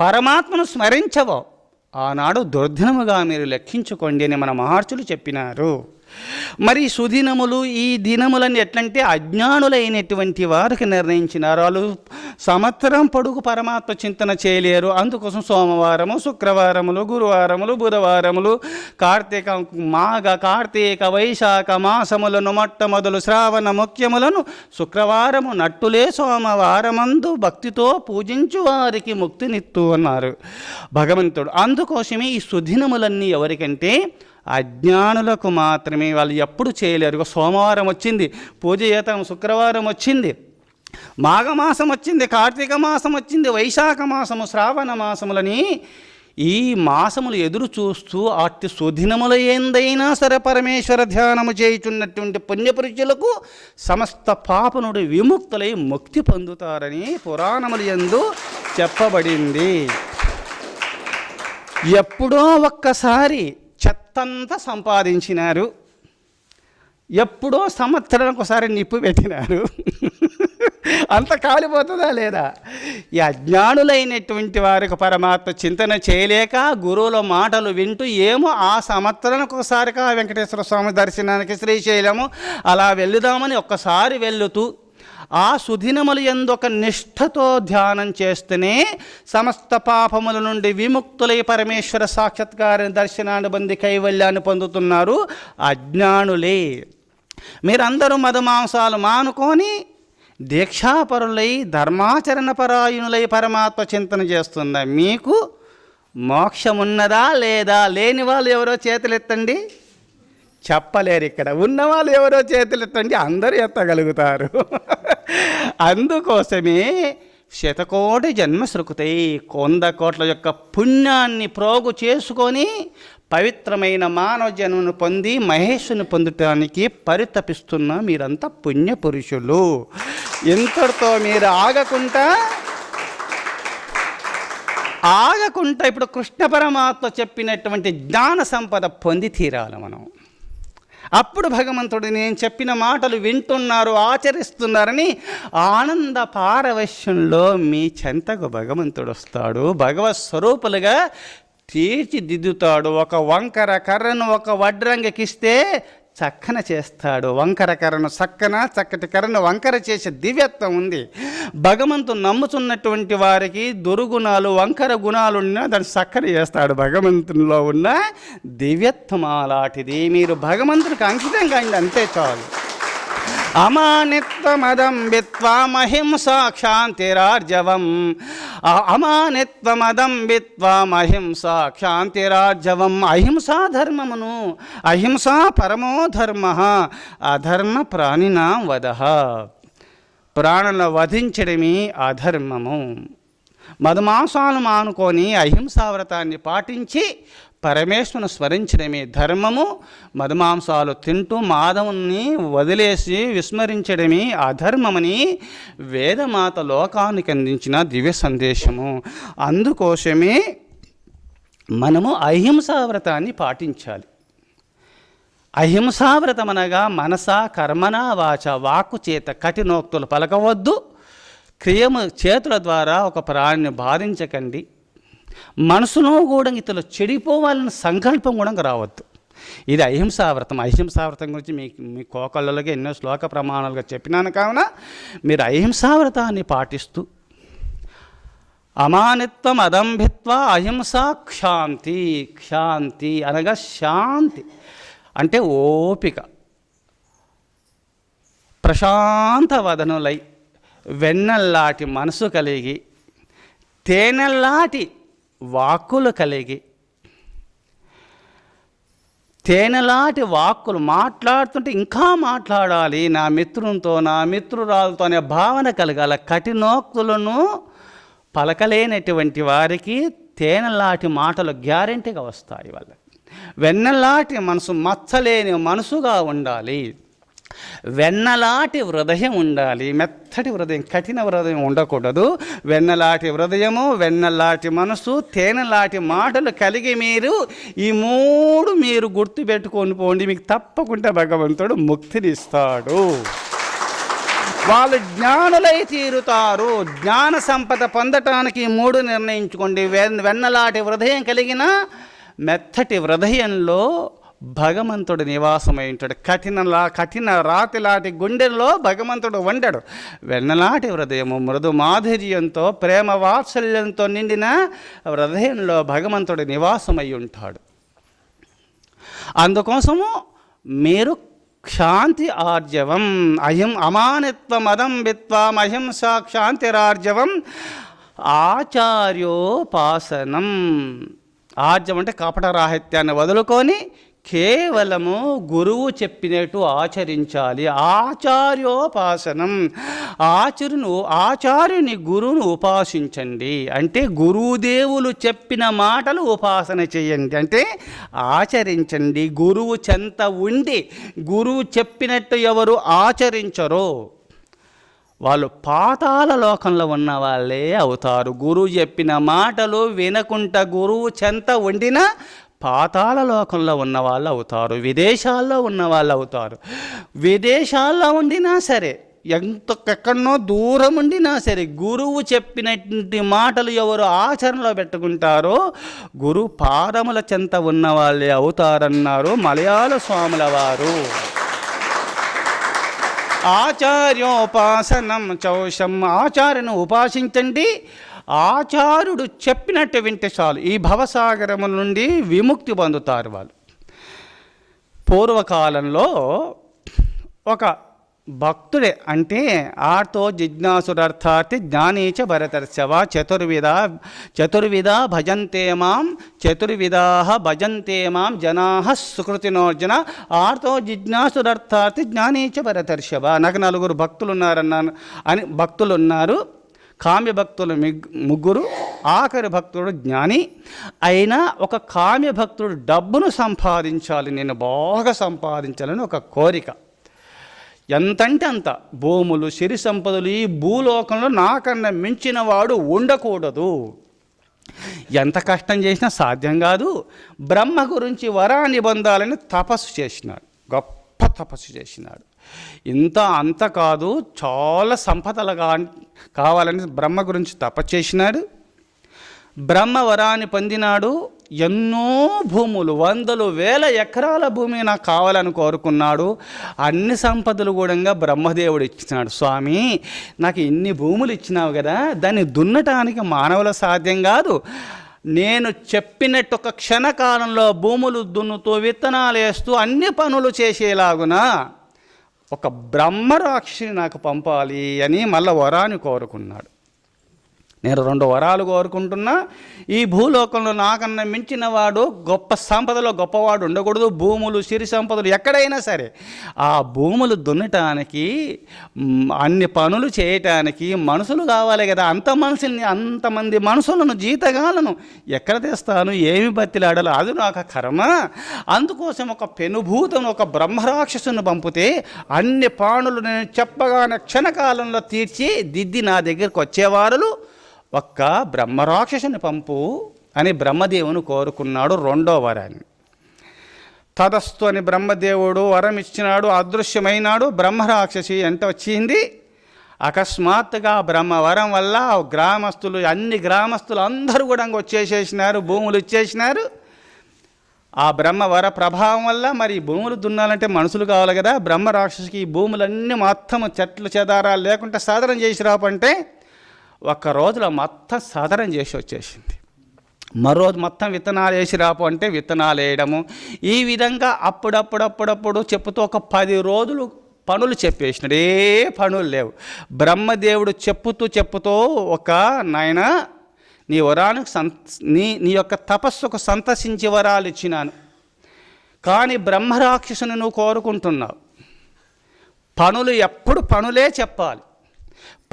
పరమాత్మను స్మరించవో, ఆనాడు దుర్దినముగా మీరు లెక్కించుకోండి అని మన మహర్షులు చెప్పినారు. మరి సుదినములు ఈ దినములని ఎట్లంటే అజ్ఞానులైనటువంటి వారికి నిర్ణయించినారు. వాళ్ళు సంవత్సరం పొడుగు పరమాత్మ చింతన చేయలేరు. అందుకోసం సోమవారము, శుక్రవారములు, గురువారములు, బుధవారములు, కార్తీక వైశాఖ మాసములను మొట్టమొదలు శ్రావణ ముఖ్యములను శుక్రవారము నట్టులే సోమవారమందు భక్తితో పూజించు వారికి ముక్తినిత్తు అన్నారు భగవంతుడు. అందుకోసమే ఈ సుదినములన్నీ ఎవరికంటే అజ్ఞానులకు మాత్రమే. వాళ్ళు ఎప్పుడు చేయలేరు. సోమవారం వచ్చింది పూజ చేతాం, శుక్రవారం వచ్చింది, మాఘమాసం వచ్చింది, కార్తీక మాసం వచ్చింది, వైశాఖ మాసము, శ్రావణ మాసములని ఈ మాసములు ఎదురు చూస్తూ అట్టి సుదినముల ఏందైనా సరే పరమేశ్వర ధ్యానము చేయుచున్నటువంటి పుణ్యపురుషులకు సమస్త పాపనుడు విముక్తులై ముక్తి పొందుతారని పురాణములు యందు చెప్పబడింది. ఎప్పుడో ఒక్కసారి చెత్తంతా సంపాదించినారు, ఎప్పుడో సంవత్సరానికి ఒకసారి నిప్పు పెట్టినారు. అంత కాలిపోతుందా లేదా? ఈ అజ్ఞానులైనటువంటి వారికి పరమాత్మ చింతన చేయలేక గురువుల మాటలు వింటూ ఏమో ఆ సంవత్సరానికి ఒకసారిగా వెంకటేశ్వర స్వామి దర్శనానికి శ్రీశైలము అలా వెళ్దామని ఒక్కసారి వెళుతూ ఆ సుదినములు ఎందొక నిష్ఠతో ధ్యానం చేస్తేనే సమస్త పాపముల నుండి విముక్తులై పరమేశ్వర సాక్షాత్కార దర్శనాన్ని పొంది కైవల్యాన్ని పొందుతున్నారు అజ్ఞానులే. మీరందరూ మధుమాంసాలు మానుకొని దీక్షాపరులై ధర్మాచరణ పరాయణులై పరమాత్మ చింతన చేస్తున్న మీకు మోక్షమున్నదా లేదా? లేని వాళ్ళు ఎవరో చేతులెత్తండి. చెప్పలేరు. ఇక్కడ ఉన్నవాళ్ళు ఎవరో చేతులెత్తండి, అందరూ ఎత్తగలుగుతారు. అందుకోసమే శతకోటి జన్మ సృకుతై 100 కోట్ల యొక్క పుణ్యాన్ని ప్రోగు చేసుకొని పవిత్రమైన మానవ జన్మను పొంది మహేశ్వరుని పొందటానికి పరితపిస్తున్న మీరంతా పుణ్య పురుషులు. ఇంతటితో మీరు ఆగకుండా ఇప్పుడు కృష్ణ పరమాత్మ చెప్పినటువంటి జ్ఞాన సంపద పొంది తీరాలి మనం. అప్పుడు భగవంతుడు నేను చెప్పిన మాటలు వింటున్నారు, ఆచరిస్తున్నారని ఆనంద పారవశ్యంలో మీ చెంతకు భగవంతుడు వస్తాడు. భగవత్ స్వరూపులుగా తీర్చిదిద్దుతాడు. ఒక వంకర కర్రను ఒక వడ్రంగికిస్తే చక్కన చేస్తాడు. వంకర కర్రను చక్కటి కర్రను వంకర చేసే దివ్యత్వం ఉంది. భగవంతుడు నమ్ముతున్నటువంటి వారికి దుర్గుణాలు వంకర గుణాలు ఉన్నా దాన్ని చక్కన చేస్తాడు. భగవంతునిలో ఉన్న దివ్యత్వం అలాంటిది. మీరు భగవంతుడికి అంకితంగా అయింది అంతే చాలు. అమానిత్వమదంబిత్వామహింసా క్షాంతిరార్జవం, అమానిత్వమదంబిత్వామహింసా క్షాంతిరార్జవం. అహింసా ధర్మమును, అహింసా పరమో ధర్మ, అధర్మ ప్రాణినాం వదః. ప్రాణులను వధించడమే అధర్మము. మధుమాంసాలు మానుకొని అహింసావ్రతాన్ని పాటించి పరమేశ్వరుని స్మరించడమే ధర్మము. మధుమాంసాలు తింటూ మాధవుని వదిలేసి విస్మరించడమే అధర్మమని వేదమాత లోకానికి అందించిన దివ్య సందేశము. అందుకోసమే మనము అహింసావ్రతాన్ని పాటించాలి. అహింసావ్రతం అనగా మనస కర్మణ వాచ, వాక్కు చేత కఠినోక్తులు పలకవద్దు, క్రియము చేతుల ద్వారా ఒక ప్రాణిని బాధించకండి, మనసులో కూడా ఇతరులు చెడిపోవాలని సంకల్పం కూడా రావద్దు. ఇది అహింసావ్రతం. అహింసావ్రతం గురించి మీ కోకళ్ళలోకి ఎన్నో శ్లోక ప్రమాణాలుగా చెప్పినాను. కావున మీరు అహింసావ్రతాన్ని పాటిస్తూ అమానిత్వం అదంభిత్వ అహింసా క్షాంతి. క్షాంతి అనగా శాంతి అంటే ఓపిక, ప్రశాంత వదనులై వెన్నల్లాటి మనసు కలిగి తేనెల్లాటి వాక్కులు కలిగి, తేనెలాంటి వాక్కులు మాట్లాడుతుంటే ఇంకా మాట్లాడాలి, నా మిత్రునితో నా మిత్రురాలతో అనే భావన కలగాల. కఠినోక్తులను పలకలేనటువంటి వారికి తేనెలాంటి మాటలు గ్యారెంటీగా వస్తాయి. వాళ్ళకి వెన్నలాంటి మనసు, మచ్చలేని మనసుగా ఉండాలి. వెన్నలాంటి హృదయం ఉండాలి. మెత్తటి హృదయం, కఠిన హృదయం ఉండకూడదు. వెన్నలాంటి హృదయము, వెన్నలాంటి మనసు, తేనెలాంటి మాటలు కలిగి మీరు ఈ మూడు మీరు గుర్తుపెట్టుకొని పోండి. మీకు తప్పకుండా భగవంతుడు ముక్తినిస్తాడు. వాళ్ళు జ్ఞానులై తీరుతారు. జ్ఞాన సంపద పొందటానికి ఈ మూడు నిర్ణయించుకోండి. వెన్నలాంటి హృదయం కలిగిన మెత్తటి హృదయంలో భగవంతుడు నివాసమై ఉంటాడు. కఠిన రాతి లాంటి గుండెల్లో భగవంతుడు వండడు. వెన్నలాంటి హృదయము మృదు మాధుర్యంతో ప్రేమ వాత్సల్యంతో నిండిన హృదయంలో భగవంతుడు నివాసమై ఉంటాడు. అందుకోసము మీరు క్షాంతి ఆర్జవం అమానిత్వం అదంబిత్వం అహింసా క్షాంతిరార్జవం ఆచార్యోపాసనం. ఆర్జవం అంటే కపటరాహిత్యాన్ని వదులుకొని కేవలము గురువు చెప్పినట్టు ఆచరించాలి. ఆచార్యోపాసనం, ఆచార్యుని గురువును ఉపాసించండి. అంటే గురుదేవులు చెప్పిన మాటలు ఉపాసన చేయండి, అంటే ఆచరించండి. గురువు చెంత ఉండి గురువు చెప్పినట్టు ఎవరు ఆచరించరో వాళ్ళు పాతాళ లోకంలో ఉన్న వాళ్ళే అవుతారు. గురువు చెప్పిన మాటలు వినకుండా గురువు చెంత ఉండినా పాతాళ లోకంలో ఉన్న వాళ్ళు అవుతారు, విదేశాల్లో ఉన్న వాళ్ళు అవుతారు. విదేశాల్లో ఉండినా సరే, ఎక్కడనో దూరం ఉండినా సరే, గురువు చెప్పినటువంటి మాటలు ఎవరు ఆచరణలో పెట్టుకుంటారో గురు పాదముల చెంత ఉన్న వాళ్ళే అవుతారన్నారు మలయాళ స్వాముల వారు. ఆచార్యోపాసనం చౌషం, ఆచార్యను ఉపాసించండి. ఆచార్యుడు చెప్పినట్టు వింటే చాలు, ఈ భవసాగరము నుండి విముక్తి పొందుతారు వాళ్ళు. పూర్వకాలంలో ఒక భక్తుడే, అంటే ఆర్తో జిజ్ఞాసురర్థార్థి జ్ఞానీచ భరతర్షవ చతుర్విధ భజంతే మాం భజంతే మాం జనాః సుకృతినోర్జున ఆర్తో జిజ్ఞాసురర్థార్థి జ్ఞానీచ భరతర్షవ. నాకు 4 భక్తులు ఉన్నారు. కామ్య భక్తులు 3, ఆఖరి భక్తుడు జ్ఞాని. అయినా ఒక కామ్య భక్తుడు డబ్బును సంపాదించాలి, నేను బాగా సంపాదించాలని ఒక కోరిక. ఎంతంటే అంత భూములు సిరి సంపదలు ఈ భూలోకంలో నాకన్నా మించిన వాడు ఉండకూడదు. ఎంత కష్టం చేసినా సాధ్యం కాదు. బ్రహ్మ గురించి వరాన్ని పొందాలని తపస్సు చేసినాడు, గొప్ప తపస్సు చేసినాడు. ఇంత అంత కాదు, చాలా సంపదలు కావాలని బ్రహ్మ గురించి తపస్సు చేసినాడు. బ్రహ్మ వరాన్ని పొందినాడు. ఎన్నో భూములు, 100,000 ఎకరాల భూమి నాకు కావాలని కోరుకున్నాడు. అన్ని సంపదలు కూడా బ్రహ్మదేవుడు ఇచ్చినాడు. స్వామి, నాకు ఇన్ని భూములు ఇచ్చినావు కదా, దాన్ని దున్నటానికి మానవుల సాధ్యం కాదు. నేను చెప్పినట్టు ఒక క్షణకాలంలో భూములు దున్నుతూ విత్తనాలు వేస్తూ అన్ని పనులు చేసేలాగున ఒక బ్రహ్మరాక్షిని నాకు పంపాలి అని మళ్ళీ వరాన్ని కోరుకున్నాడు. నేను 2 వరాలు కోరుకుంటున్నా. ఈ భూలోకంలో నాకన్నా మించిన వాడు, గొప్ప సంపదలో గొప్పవాడు ఉండకూడదు. భూములు సిరి సంపదలు ఎక్కడైనా సరే ఆ భూములు దున్నటానికి, అన్ని పనులు చేయటానికి మనుషులు కావాలి కదా. అంతమంది మనుషులను, జీతగాలను ఎక్కడ తెస్తాను, ఏమి బతిలాడాలి, అది నాకు కర్మ. అందుకోసం ఒక పెనుభూతను, ఒక బ్రహ్మరాక్షసుని పంపితే అన్ని పనులు నేను చెప్పగానే క్షణకాలంలో తీర్చి దిద్ది నా దగ్గరికి వచ్చేవారు ఒక్క బ్రహ్మరాక్షసుని పంపు అని బ్రహ్మదేవుని కోరుకున్నాడు 2వ వరాన్ని. తదస్తు అని బ్రహ్మదేవుడు వరం ఇచ్చినాడు. అదృశ్యమైనాడు. బ్రహ్మరాక్షసి ఎంత వచ్చింది. అకస్మాత్తుగా బ్రహ్మవరం వల్ల అన్ని గ్రామస్తులు అందరూ కూడా వచ్చేసేసినారు, భూములు ఇచ్చేసినారు. ఆ బ్రహ్మవర ప్రభావం వల్ల మరి భూములు దున్నాలంటే మనుషులు కావాలి కదా. బ్రహ్మరాక్షసికి ఈ భూములన్నీ మొత్తం చెట్లు చెదారాలు లేకుండా సాధనం చేసి రాపంటే ఒక్క రోజులో మొత్తం సాధనం చేసి వచ్చేసింది. మరోజు మొత్తం విత్తనాలు వేసి రాపు అంటే విత్తనాలు వేయడము. ఈ విధంగా అప్పుడప్పుడు చెప్పుతూ ఒక 10 రోజులు పనులు చెప్పేసినాడు. ఏ పనులు లేవు. బ్రహ్మదేవుడు చెప్పుతూ ఒక నాయన, నీ వరానికి నీ యొక్క తపస్సుకు సంతసించి వరాలు ఇచ్చినాను, కానీ బ్రహ్మరాక్షసుని నువ్వు కోరుకుంటున్నావు. పనులు ఎప్పుడు పనులే చెప్పాలి,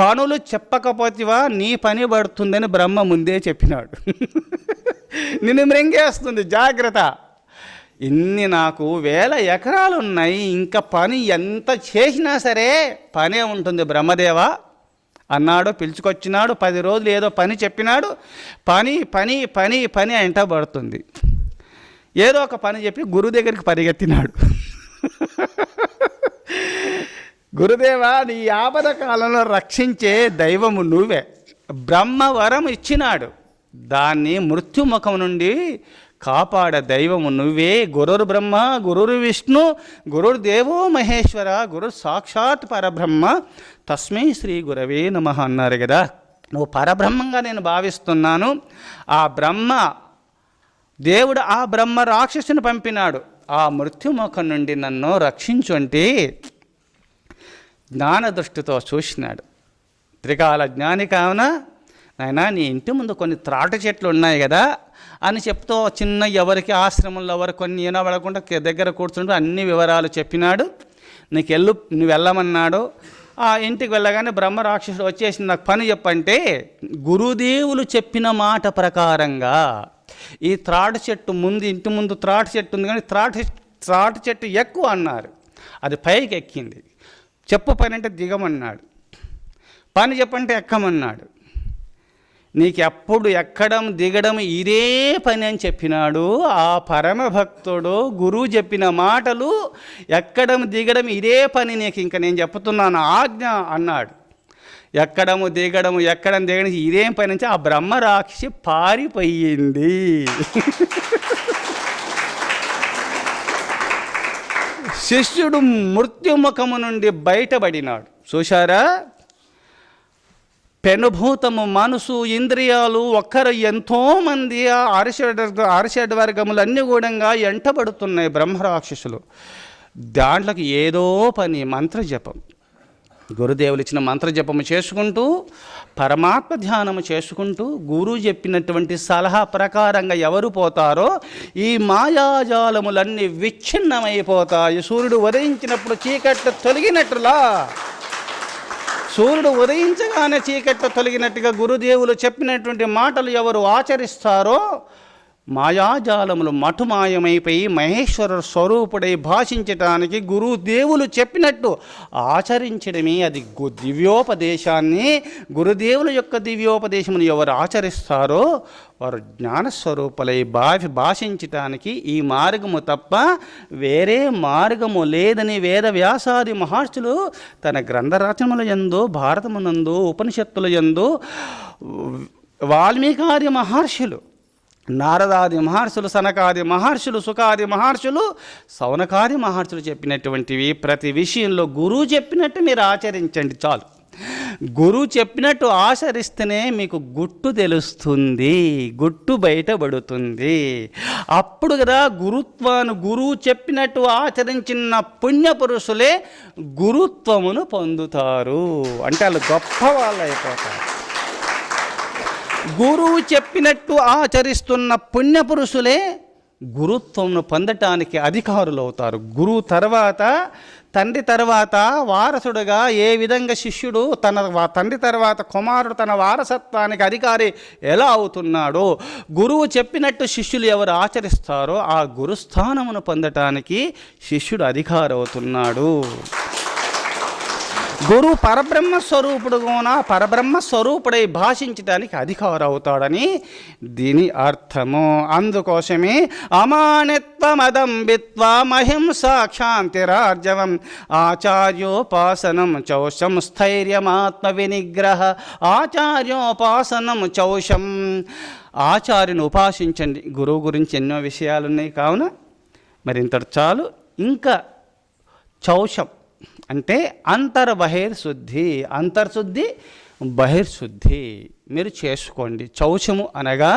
పనులు చెప్పకపోతేవా నీ పని పడుతుందని బ్రహ్మ ముందే చెప్పినాడు. నిన్ను మృంగేస్తుంది, జాగ్రత్త. ఇన్ని నాకు 1000 ఎకరాలు ఉన్నాయి, ఇంకా పని ఎంత చేసినా సరే పనే ఉంటుంది బ్రహ్మదేవా అన్నాడు. పిలుచుకొచ్చినాడు. 10 రోజులు ఏదో పని చెప్పినాడు. పని పని పని పని అంట పడుతుంది. ఏదో ఒక పని చెప్పి గురువు దగ్గరికి పరిగెత్తినాడు. గురుదేవా, నీ ఆపద కాలంలో రక్షించే దైవము నువ్వే. బ్రహ్మవరం ఇచ్చినాడు. దాన్ని మృత్యుముఖం నుండి కాపాడ దైవము నువ్వే. గురుర్ బ్రహ్మ గురుర్ విష్ణు గురుర్దేవో మహేశ్వర గురు సాక్షాత్ పరబ్రహ్మ తస్మై శ్రీ గురవే నమః అన్నారు కదా. నువ్వు పరబ్రహ్మంగా నేను భావిస్తున్నాను. ఆ బ్రహ్మ దేవుడు ఆ బ్రహ్మ రాక్షసుని పంపినాడు, ఆ మృత్యుముఖం నుండి నన్ను రక్షించు అంటే జ్ఞాన దృష్టితో చూసినాడు. త్రికాల జ్ఞాని కావున నాయనా నీ ఇంటి ముందు కొన్ని త్రాట చెట్లు ఉన్నాయి కదా అని చెప్తూ చిన్న ఎవరికి ఆశ్రమంలో ఎవరు కొన్ని వినబడకుండా దగ్గర కూర్చుంటూ అన్ని వివరాలు చెప్పినాడు. నువ్వు వెళ్ళమన్నాడు. ఆ ఇంటికి వెళ్ళగానే బ్రహ్మ రాక్షసుడు వచ్చేసి నాకు పని చెప్పంటే గురుదేవులు చెప్పిన మాట ప్రకారంగా ఈ త్రాట చెట్టు ముందు ఇంటి ముందు త్రాట చెట్టు ఉంది కానీ త్రాట చెట్టు ఎక్కువ అన్నారు. అది పైకి ఎక్కింది. చెప్పు పని అంటే దిగమన్నాడు, పని చెప్పంటే ఎక్కమన్నాడు. నీకు ఎప్పుడు ఎక్కడం దిగడం ఇదే పని అని చెప్పినాడు. ఆ పరమ భక్తుడు గురువు చెప్పిన మాటలు ఎక్కడం దిగడం ఇదే పని, నీకు ఇంకా నేను చెప్తున్నాను ఆజ్ఞ అన్నాడు. ఎక్కడం దిగడం ఇదేం పని నుంచి ఆ బ్రహ్మరాక్షసి పారిపోయింది. శిష్యుడు మృత్యుముఖము నుండి బయటపడినాడు. చూశారా, పెనుభూతము మనసు ఇంద్రియాలు ఒక్కరు ఎంతోమంది ఆ అరిషడ్ వర్గములు అన్నీ కూడా ఎంటబడుతున్నాయి బ్రహ్మరాక్షసులు. దాంట్లోకి ఏదో పని మంత్రజపం, గురుదేవులు ఇచ్చిన మంత్రజపము చేసుకుంటూ పరమాత్మ ధ్యానము చేసుకుంటూ గురువు చెప్పినటువంటి సలహా ప్రకారంగా ఎవరు పోతారో ఈ మాయాజాలములన్నీ విచ్ఛిన్నమైపోతాయి. సూర్యుడు ఉదయించినప్పుడు చీకట్లు తొలగినట్లులా, సూర్యుడు ఉదయించగానే చీకట్లు తొలగినట్టుగా గురుదేవులు చెప్పినటువంటి మాటలు ఎవరు ఆచరిస్తారో మాయాజాలములు మటుమాయమైపోయి మహేశ్వర స్వరూపుడై భాషించటానికి గురుదేవులు చెప్పినట్టు ఆచరించడమే అది దివ్యోపదేశాన్ని. గురుదేవుల యొక్క దివ్యోపదేశమును ఎవరు ఆచరిస్తారో వారు జ్ఞానస్వరూపులై భాషించటానికి ఈ మార్గము తప్ప వేరే మార్గము లేదని వేదవ్యాసాది మహర్షులు తన గ్రంథరచనముల యందు, భారతమునందు, ఉపనిషత్తుల యందు, వాల్మీకాది మహర్షులు, నారదాది మహర్షులు, సనకాది మహర్షులు, సుఖాది మహర్షులు, సౌనకాది మహర్షులు చెప్పినటువంటివి ప్రతి విషయంలో గురువు చెప్పినట్టు మీరు ఆచరించండి చాలు. గురువు చెప్పినట్టు ఆచరిస్తేనే మీకు గుట్టు తెలుస్తుంది, గుట్టు బయటపడుతుంది. అప్పుడు కదా గురువు చెప్పినట్టు ఆచరించిన పుణ్యపురుషులే గురుత్వమును పొందుతారు. అంటే వాళ్ళు గొప్ప వాళ్ళు అయిపోతారు. గురువు చెప్పినట్టు ఆచరిస్తున్న పుణ్యపురుషులే గురుత్వంను పొందటానికి అధికారులు అవుతారు. గురువు తర్వాత తండ్రి తర్వాత వారసుడుగా ఏ విధంగా శిష్యుడు తన తండ్రి తర్వాత కుమారుడు తన వారసత్వానికి అధికారి ఎలా అవుతున్నాడో, గురువు చెప్పినట్టు శిష్యులు ఎవరు ఆచరిస్తారో ఆ గురుస్థానమును పొందటానికి శిష్యుడు అధికారి అవుతున్నాడు. గురువు పరబ్రహ్మ స్వరూపుడుగా పరబ్రహ్మ స్వరూపుడై భాషించడానికి అధికారం అవుతాడని దీని అర్థము. అందుకోసమే అమానిత్వమదంబిత్వా మహింసా క్షాంతిరార్జవం ఆచార్యోపాసనం చౌషం స్థైర్యమాత్మ వినిగ్రహ. ఆచార్యోపాసనం చౌషం, ఆచార్యుని ఉపాసించండి. గురువు గురించి ఎన్నో విషయాలు ఉన్నాయి కావున మరి ఇంతటి చాలు. ఇంకా చౌషం అంటే అంతర్బహిర్శుద్ధి, అంతర్శుద్ధి బహిర్శుద్ధి మీరు చేసుకోండి. చౌచము అనగా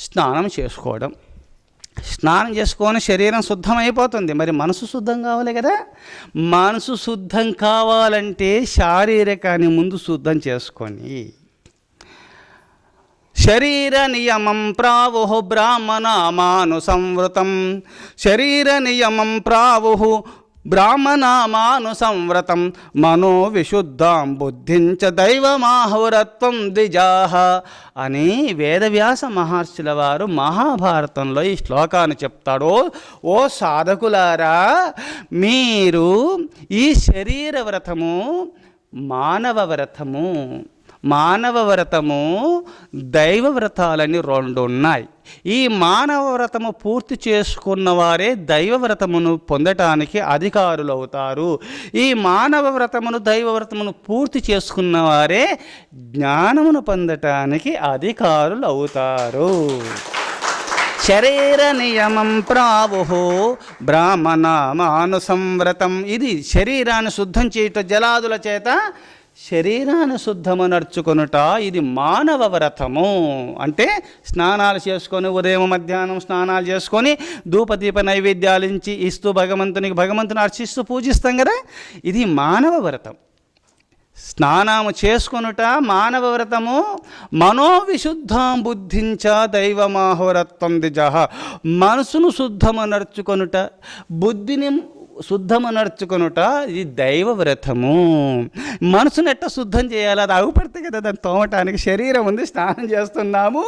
స్నానం చేసుకోవడం. స్నానం చేసుకొని శరీరం శుద్ధమైపోతుంది, మరి మనసు శుద్ధం కావాలి కదా. మనసు శుద్ధం కావాలంటే శారీరకాన్ని ముందు శుద్ధం చేసుకొని శరీర నియమం ప్రావుః బ్రాహ్మణామానుసంవృతం. శరీర నియమం ప్రావుః బ్రాహ్మణామానుసంవ్రతం మనో విశుద్ధాం బుద్ధించ దైవమాహురత్వం ద్విజాః అని వేదవ్యాస మహర్షుల వారు మహాభారతంలో ఈ శ్లోకాన్ని చెప్తాడు. ఓ సాధకులారా, మీరు ఈ శరీర వ్రతము మానవ వ్రతము దైవ వ్రతాలని రెండు ఉన్నాయి. ఈ మానవ వ్రతము పూర్తి చేసుకున్న వారే దైవ వ్రతమును పొందటానికి అధికారులు అవుతారు. ఈ మానవ వ్రతమును దైవ వ్రతమును పూర్తి చేసుకున్న వారే జ్ఞానమును పొందటానికి అధికారులు అవుతారు. శరీర నియమం ప్రావుహు బ్రాహ్మణమానుసంవ్రతం. ఇది శరీరాన్ని శుద్ధం చేయుట జలాదుల చేత శరీరాన్ని శుద్ధము నడుచుకొనుట, ఇది మానవ వ్రతము. అంటే స్నానాలు చేసుకొని ఉదయం మధ్యాహ్నం స్నానాలు చేసుకొని ధూపదీప నైవేద్యాలు ఇస్తూ భగవంతుని అర్చిస్తూ పూజిస్తాం కదా, ఇది మానవ వ్రతం. స్నానము చేసుకొనుట మానవ వ్రతము. మనోవిశుద్ధాం బుద్ధించ దైవమాహోరత్వం ద్విజః. మనసును శుద్ధము నడుచుకొనుట, బుద్ధిని శుద్ధము నడుచుకొనుట, ఇది దైవ వ్రతము. మనసును ఎట్ట శుద్ధం చేయాలి? అది అగుపడితే కదా దాన్ని తోమటానికి. శరీరం ఉంది, స్నానం చేస్తున్నాము,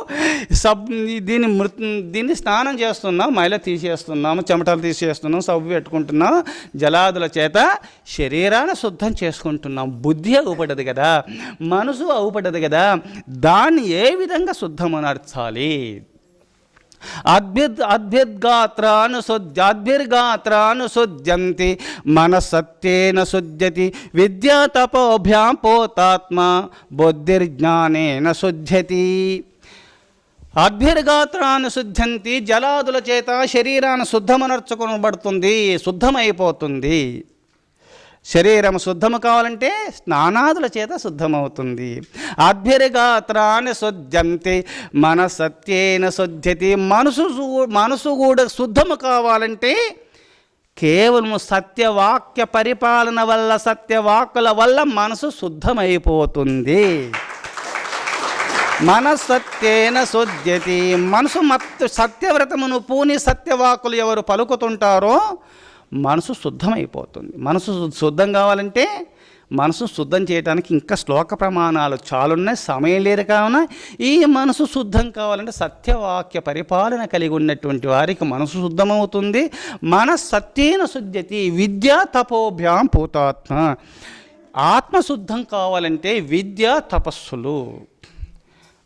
దీన్ని స్నానం చేస్తున్నాము, మైల తీసేస్తున్నాము, చెమటలు తీసేస్తున్నాము, సబ్బు పెట్టుకుంటున్నాం, జలాదుల చేత శరీరాన్ని శుద్ధం చేసుకుంటున్నాం. బుద్ధి అగుపడదు కదా, మనసు అగుపడదు కదా, దాన్ని ఏ విధంగా శుద్ధము నడచాలి? అద్భిర్గాత్రానుశుద్ధ్యంతి మనసత్యేన శుద్ధ్యతి విద్యా తపోభ్యాం పోతాత్మ బుద్ధిర్జ్ఞానేన శుద్ధ్యతి. అద్భిర్గాత్రాన్ని శుద్ధ్యంతి, జలాదుల చేత శరీరాన్ని శుద్ధమనర్చుకొనబడుతుంది, శుద్ధమైపోతుంది. శరీరం శుద్ధము కావాలంటే స్నానాదుల చేత శుద్ధమవుతుంది. అద్భిర్గాత్రాన్ని శుద్ధ్యంతి మనసత్యేన శుద్ధ్యతి. మనసు కూడా శుద్ధము కావాలంటే కేవలం సత్యవాక్య పరిపాలన వల్ల, సత్యవాక్కుల వల్ల మనసు శుద్ధమైపోతుంది. మనసత్యేన శుద్ధ్యతి. మనసు సత్యవ్రతమును పూని సత్యవాకులు ఎవరు పలుకుతుంటారో మనసు శుద్ధమైపోతుంది. మనసు శుద్ధం కావాలంటే, మనసు శుద్ధం చేయడానికి ఇంకా శ్లోక ప్రమాణాలు చాలున్నాయి, సమయం లేదు. కావున ఈ మనసు శుద్ధం కావాలంటే సత్యవాక్య పరిపాలన కలిగి ఉన్నటువంటి వారికి మనసు శుద్ధమవుతుంది. మనసత్యేన శుద్ధ్యతి విద్యా తపోభ్యాం పూతాత్మ. ఆత్మశుద్ధం కావాలంటే విద్య తపస్సులు,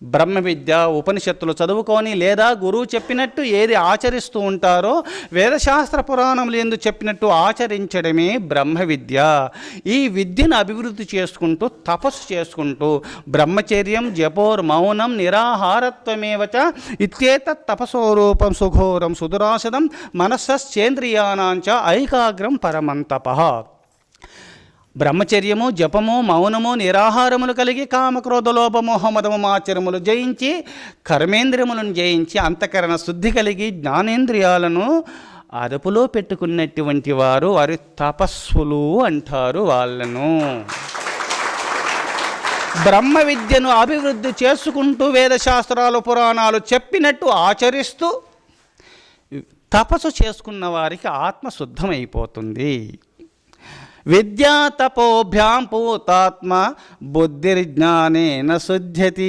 బ్రహ్మ విద్య, ఉపనిషత్తులు చదువుకొని లేదా గురువు చెప్పినట్టు ఏది ఆచరిస్తూ ఉంటారో, వేదశాస్త్ర పురాణములు ఎందు చెప్పినట్టు ఆచరించడమే బ్రహ్మ విద్య. ఈ విద్యను అభివృద్ధి చేసుకుంటూ తపస్సు చేసుకుంటూ బ్రహ్మచర్యం జపోర్మౌనం నిరాహారత్వమేవచ ఇత్యేతత్ తపసోరూపం సుఘోరం సుదురాసదం మనస్సేంద్రియానాంచ ఐకాగ్రం పరమంతపః. బ్రహ్మచర్యము జపము మౌనము నిరాహారములు కలిగి కామక్రోధలోభమోహమదము ఆచరములు జయించి కర్మేంద్రియములను జయించి అంతఃకరణ శుద్ధి కలిగి జ్ఞానేంద్రియాలను అదుపులో పెట్టుకున్నటువంటి వారు తపస్సులు అంటారు వాళ్ళను. బ్రహ్మ విద్యను అభివృద్ధి చేసుకుంటూ వేదశాస్త్రాలు పురాణాలు చెప్పినట్టు ఆచరిస్తూ తపస్సు చేసుకున్న వారికి ఆత్మ శుద్ధమైపోతుంది. విద్యా తపోభ్యాం పూతాత్మ బుద్ధిర్జ్ఞానేన శుద్ధ్యతి.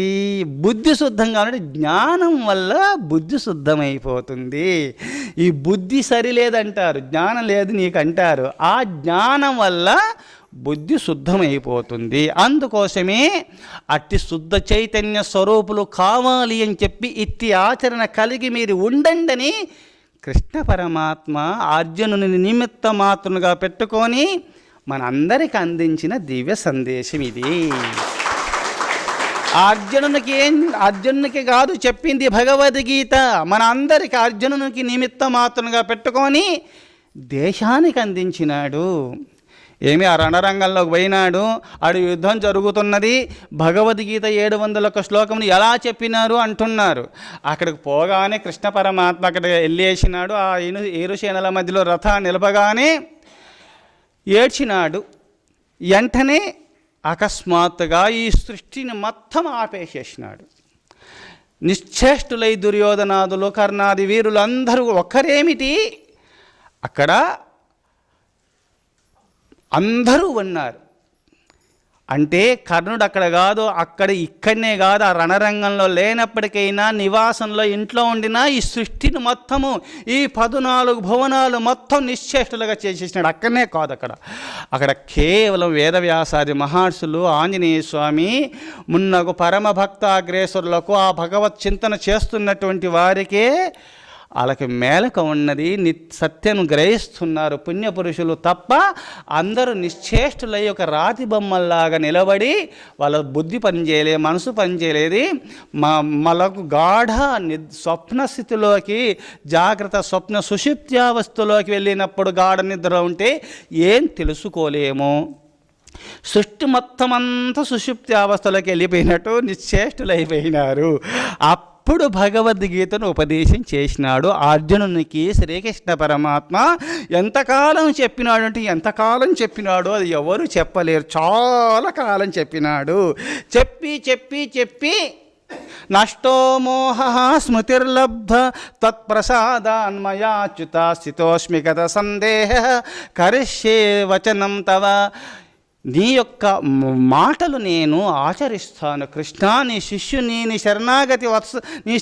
బుద్ధి శుద్ధంగా అంటే జ్ఞానం వల్ల బుద్ధి శుద్ధమైపోతుంది. ఈ బుద్ధి సరిలేదంటారు, జ్ఞానం లేదు నీకు అంటారు. ఆ జ్ఞానం వల్ల బుద్ధి శుద్ధమైపోతుంది. అందుకోసమే అట్టి శుద్ధ చైతన్య స్వరూపులు కావాలి అని చెప్పి ఇట్టి ఆచరణ కలిగి మీరు ఉండండి అని కృష్ణ పరమాత్మ అర్జునుని నిమిత్త మాత్రునిగా పెట్టుకొని మనందరికి అందించిన దివ్య సందేశం ఇది. అర్జునునికి కాదు చెప్పింది భగవద్గీత, మన అందరికి అర్జునునికి నిమిత్త మాత్రంగా పెట్టుకొని దేశానికి అందించినాడు. ఏమి ఆ రణరంగంలోకి పోయినాడు, ఆడు యుద్ధం జరుగుతున్నది, భగవద్గీత 701 శ్లోకములు ఎలా చెప్పినారు అంటున్నారు. అక్కడికి పోగానే కృష్ణ పరమాత్మ అక్కడ వెళ్ళేసినాడు. ఆ ఏరుసేనల మధ్యలో రథాన్ని నిలపగానే ఏడ్చినాడు. వెంటనే అకస్మాత్తుగా ఈ సృష్టిని మొత్తం ఆపేసేసినాడు. నిశ్చేష్టులై దుర్యోధనాదులు కర్ణాది వీరులు అందరూ ఒక్కరేమిటి, అక్కడ అందరూ ఉన్నారు. అంటే కర్ణుడు అక్కడ కాదు, ఇక్కడనే కాదు, ఆ రణరంగంలో లేనప్పటికైనా నివాసంలో ఇంట్లో ఉండినా ఈ సృష్టిని మొత్తము ఈ 14 భువనాలు మొత్తం నిశ్చేష్టులుగా చేసేసినాడు. అక్కడనే కాదు, అక్కడ కేవలం వేదవ్యాసాది మహర్షులు, ఆంజనేయ స్వామి మున్నగు పరమ భక్త అగ్రేశ్వరులకు ఆ భగవత్ చింతన చేస్తున్నటువంటి వారికే వాళ్ళకి మేలక ఉన్నది, సత్యం గ్రహిస్తున్నారు పుణ్యపురుషులు తప్ప. అందరూ నిశ్చేష్టులై ఒక రాతి బొమ్మల్లాగా నిలబడి వాళ్ళ బుద్ధి పనిచేయలేదు, మనసు పనిచేయలేదు. మనకు గాఢ స్వప్న స్థితిలోకి, జాగ్రత్త స్వప్న సుషుప్త్యావస్థలోకి వెళ్ళినప్పుడు గాఢ నిద్ర ఉంటే ఏం తెలుసుకోలేము. సృష్టి మొత్తం అంతా సుషుప్తి అవస్థలోకి వెళ్ళిపోయినట్టు నిశ్చేష్టులైపోయినారు. అప్పుడు భగవద్గీతను ఉపదేశం చేసినాడు అర్జునునికి శ్రీకృష్ణ పరమాత్మ. ఎంతకాలం చెప్పినాడు అంటే ఎంతకాలం చెప్పినాడు అది ఎవరు చెప్పలేరు, చాలా కాలం చెప్పినాడు. చెప్పి చెప్పి చెప్పి నష్టో మోహ స్మృతిర్లబ్ధ తత్ప్రసాదాన్మయాచ్యుత స్థితోస్మి గత సందేహ కరిష్యే వచనం తవ. నీ యొక్క మాటలు నేను ఆచరిస్తాను కృష్ణ, నీ శిష్యుని, నీ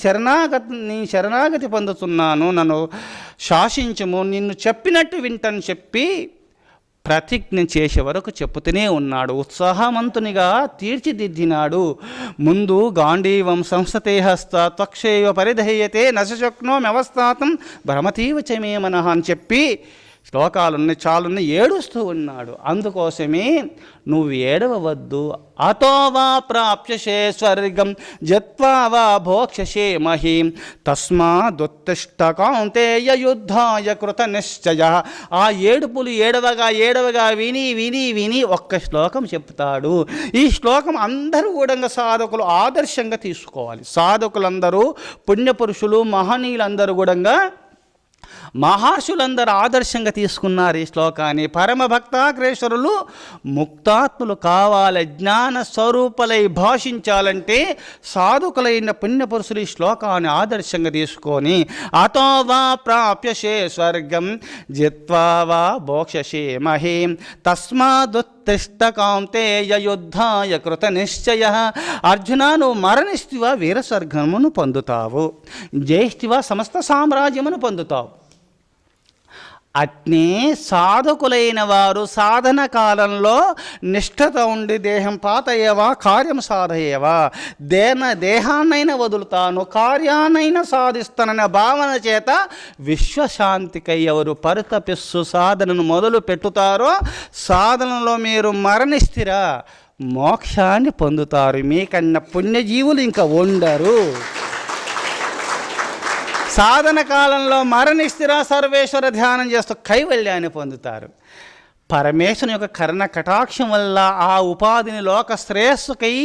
శరణాగతి పొందుతున్నాను, నన్ను శాసించము, నిన్ను చెప్పినట్టు వింటని చెప్పి ప్రతిజ్ఞ చేసే వరకు చెప్పుతూనే ఉన్నాడు. ఉత్సాహవంతునిగా తీర్చిదిద్దినాడు. ముందు గాంధీవం సంస్థతే హస్త త్వక్షేవ పరిధేయతే నశక్నోమ్యవస్థాతం భ్రమతీవ చ మే మనః అని చెప్పి శ్లోకాలున్న చాలున్న ఏడుస్తూ ఉన్నాడు. అందుకోసమే నువ్వు ఏడవవద్దు. అతో వా ప్రాప్స్యసే స్వర్గం జత్వా వా భోక్ష్యసే మహీం తస్మాదుత్తిష్ఠ కౌంతేయ యుద్ధాయ కృత నిశ్చయ. ఆ ఏడుపులు ఏడవగా విని విని విని ఒక్క శ్లోకం చెప్తాడు. ఈ శ్లోకం అందరూ కూడా సాధకులు ఆదర్శంగా తీసుకోవాలి. సాధకులందరూ, పుణ్యపురుషులు, మహనీయులందరూ కూడా, మహర్షులందరూ ఆదర్శంగా తీసుకున్నారు ఈ శ్లోకాన్ని. పరమ భక్తాగ్రేశ్వరులు ముక్తాత్ములు కావాలి, జ్ఞాన స్వరూపులై భాషించాలంటే సాధుకులైన పుణ్యపురుషులు ఈ శ్లోకాన్ని ఆదర్శంగా తీసుకొని అతో వా ప్రాప్స్యసే స్వర్గం జిత్వా వా భోక్ష్యసే మహీం తస్మాదుత్తిష్ఠ కౌంతేయ యుద్ధాయ కృత నిశ్చయ. అర్జున, నువ్వు మరణిస్తివా వీర స్వర్గమును పొందుతావు, జయిస్తివా సమస్త సామ్రాజ్యమును పొందుతావు. అట్నే సాధకులైన వారు సాధన కాలంలో నిష్ఠత ఉండి దేహం పాతయ్యవా కార్యం సాధయ్యవా, దేహాన్నైనా వదులుతాను కార్యాన్నైనా సాధిస్తానన్న భావన చేత విశ్వశాంతికై ఎవరు పరితపిస్తూ సాధనను మొదలు పెట్టుతారో సాధనలో మీరు మరణిస్థిరా మోక్షాన్ని పొందుతారు. మీకన్నా పుణ్యజీవులు ఇంకా ఉండరు. సాధన కాలంలో మరణిస్థిరా సర్వేశ్వర ధ్యానం చేస్తూ కైవల్యాన్ని పొందుతారు. పరమేశ్వరుని యొక్క కరుణ కటాక్షం వల్ల ఆ ఉపాధిని లోక శ్రేయస్సుకై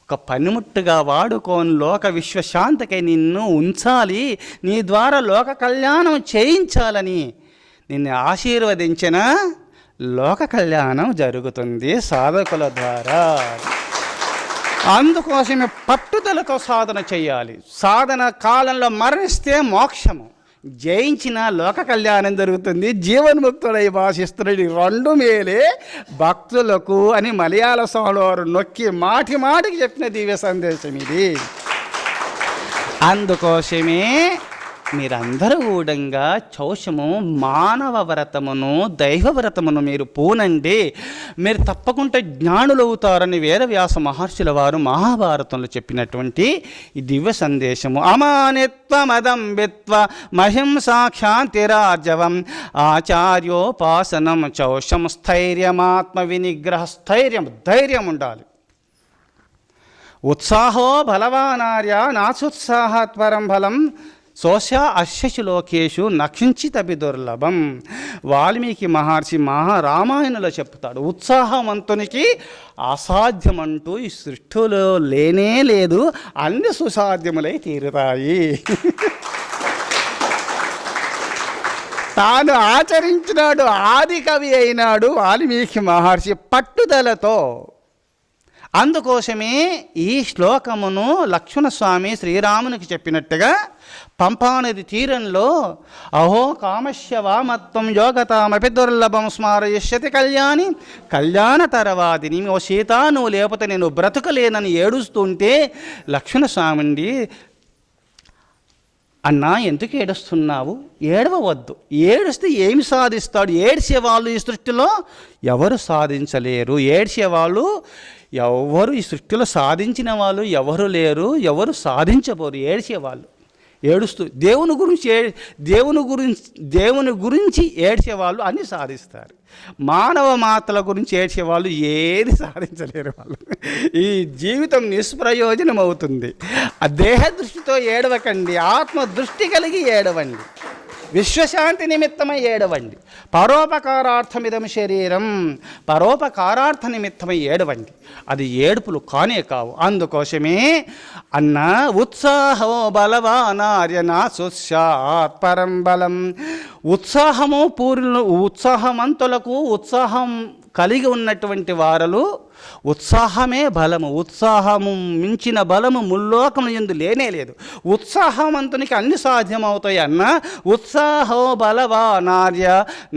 ఒక పనిముట్టుగా వాడుకొని లోక విశ్వశాంతికై నిన్ను ఉంచాలి, నీ ద్వారా లోక కళ్యాణం చేయించాలని నిన్ను ఆశీర్వదించిన లోక కళ్యాణం జరుగుతుంది సాధకుల ద్వారా. అందుకోసమే పట్టుదలతో సాధన చేయాలి. సాధన కాలంలో మరణిస్తే మోక్షము, జయించిన లోక కళ్యాణం జరుగుతుంది, జీవన్ముక్తుడై భాషిస్తున్నాడు. రెండు మేలే భక్తులకు అని మలయాళ స్వామి వారు నొక్కి మాటి మాటికి చెప్పిన దివ్య సందేశం ఇది. అందుకోసమే మీరందరూ కూడంగా చౌషము మానవ వ్రతమును దైవ వ్రతమును మీరు పూనండి, మీరు తప్పకుండా జ్ఞానులవుతారని వేదవ్యాస మహర్షుల వారు మహాభారతంలో చెప్పినటువంటి ఈ దివ్య సందేశము. అమానిత్వమదంబిత్వ మహిం సాక్షాంతిరార్జవం ఆచార్యోపాసనం చౌషం స్థైర్యమాత్మ వినిగ్రహ. ధైర్యం ఉండాలి. ఉత్సాహో బలవానార్య నాసుత్సాహత్వరం ఫలం సోషా అశ్యశు లోకేషు నక్షించితపి దుర్లభం. వాల్మీకి మహర్షి మహారామాయణంలో చెప్తాడు, ఉత్సాహవంతునికి అసాధ్యమంటూ ఈ సృష్టిలో లేనే లేదు, అన్ని సుసాధ్యములై తీరుతాయి. తాను ఆచరించినాడు, ఆది కవి అయినాడు వాల్మీకి మహర్షి పట్టుదలతో. అందుకోసమే ఈ శ్లోకమును లక్ష్మణస్వామి శ్రీరామునికి చెప్పినట్టుగా పంపానది తీరంలో అహో కామస్య వామత్వం యోగతామపి దుర్లభం స్మారయిష్యతి కళ్యాణ తరవాదిని. ఓ సీత, నువ్వు లేకపోతే నేను బ్రతకలేనని ఏడుస్తుంటే లక్ష్మణస్వామి, అన్నా ఎందుకు ఏడుస్తున్నావు? ఏడవద్దు. ఏడుస్తే ఏమి సాధిస్తాడు? ఏడ్చేవాళ్ళు ఈ సృష్టిలో ఎవరు సాధించలేరు. ఏడ్చేవాళ్ళు ఎవరు ఈ సృష్టిలో సాధించిన వాళ్ళు ఎవరు లేరు, ఎవరు సాధించబోరు. ఏడ్చేవాళ్ళు ఏడుస్తూ దేవుని గురించి ఏడ్చేవాళ్ళు అన్నీ సాధిస్తారు. మానవ మాతల గురించి ఏడ్చేవాళ్ళు ఏది సాధించలేరు. వాళ్ళు ఈ జీవితం నిష్ప్రయోజనం అవుతుంది. ఆ దేహ దృష్టితో ఏడవకండి, ఆత్మ దృష్టి కలిగి ఏడవండి, విశ్వశాంతి నిమిత్తమై ఏడవండి. పరోపకారార్థమిదం శరీరం, పరోపకారార్థ నిమిత్తమై ఏడవండి. అది ఏడుపులు కానే కావు. అందుకోసమే అన్న ఉత్సాహో బలవానార్యనా సుస్యాత్ పరం బలం. ఉత్సాహము ఉత్సాహమంతులకు, ఉత్సాహం కలిగి ఉన్నటువంటి వారలు ఉత్సాహమే బలము. ఉత్సాహము మించిన బలము ముల్లోకము యందు లేనే లేదు. ఉత్సాహవంతునికి అన్ని సాధ్యమవుతాయి అన్న ఉత్సాహో బలవానార్య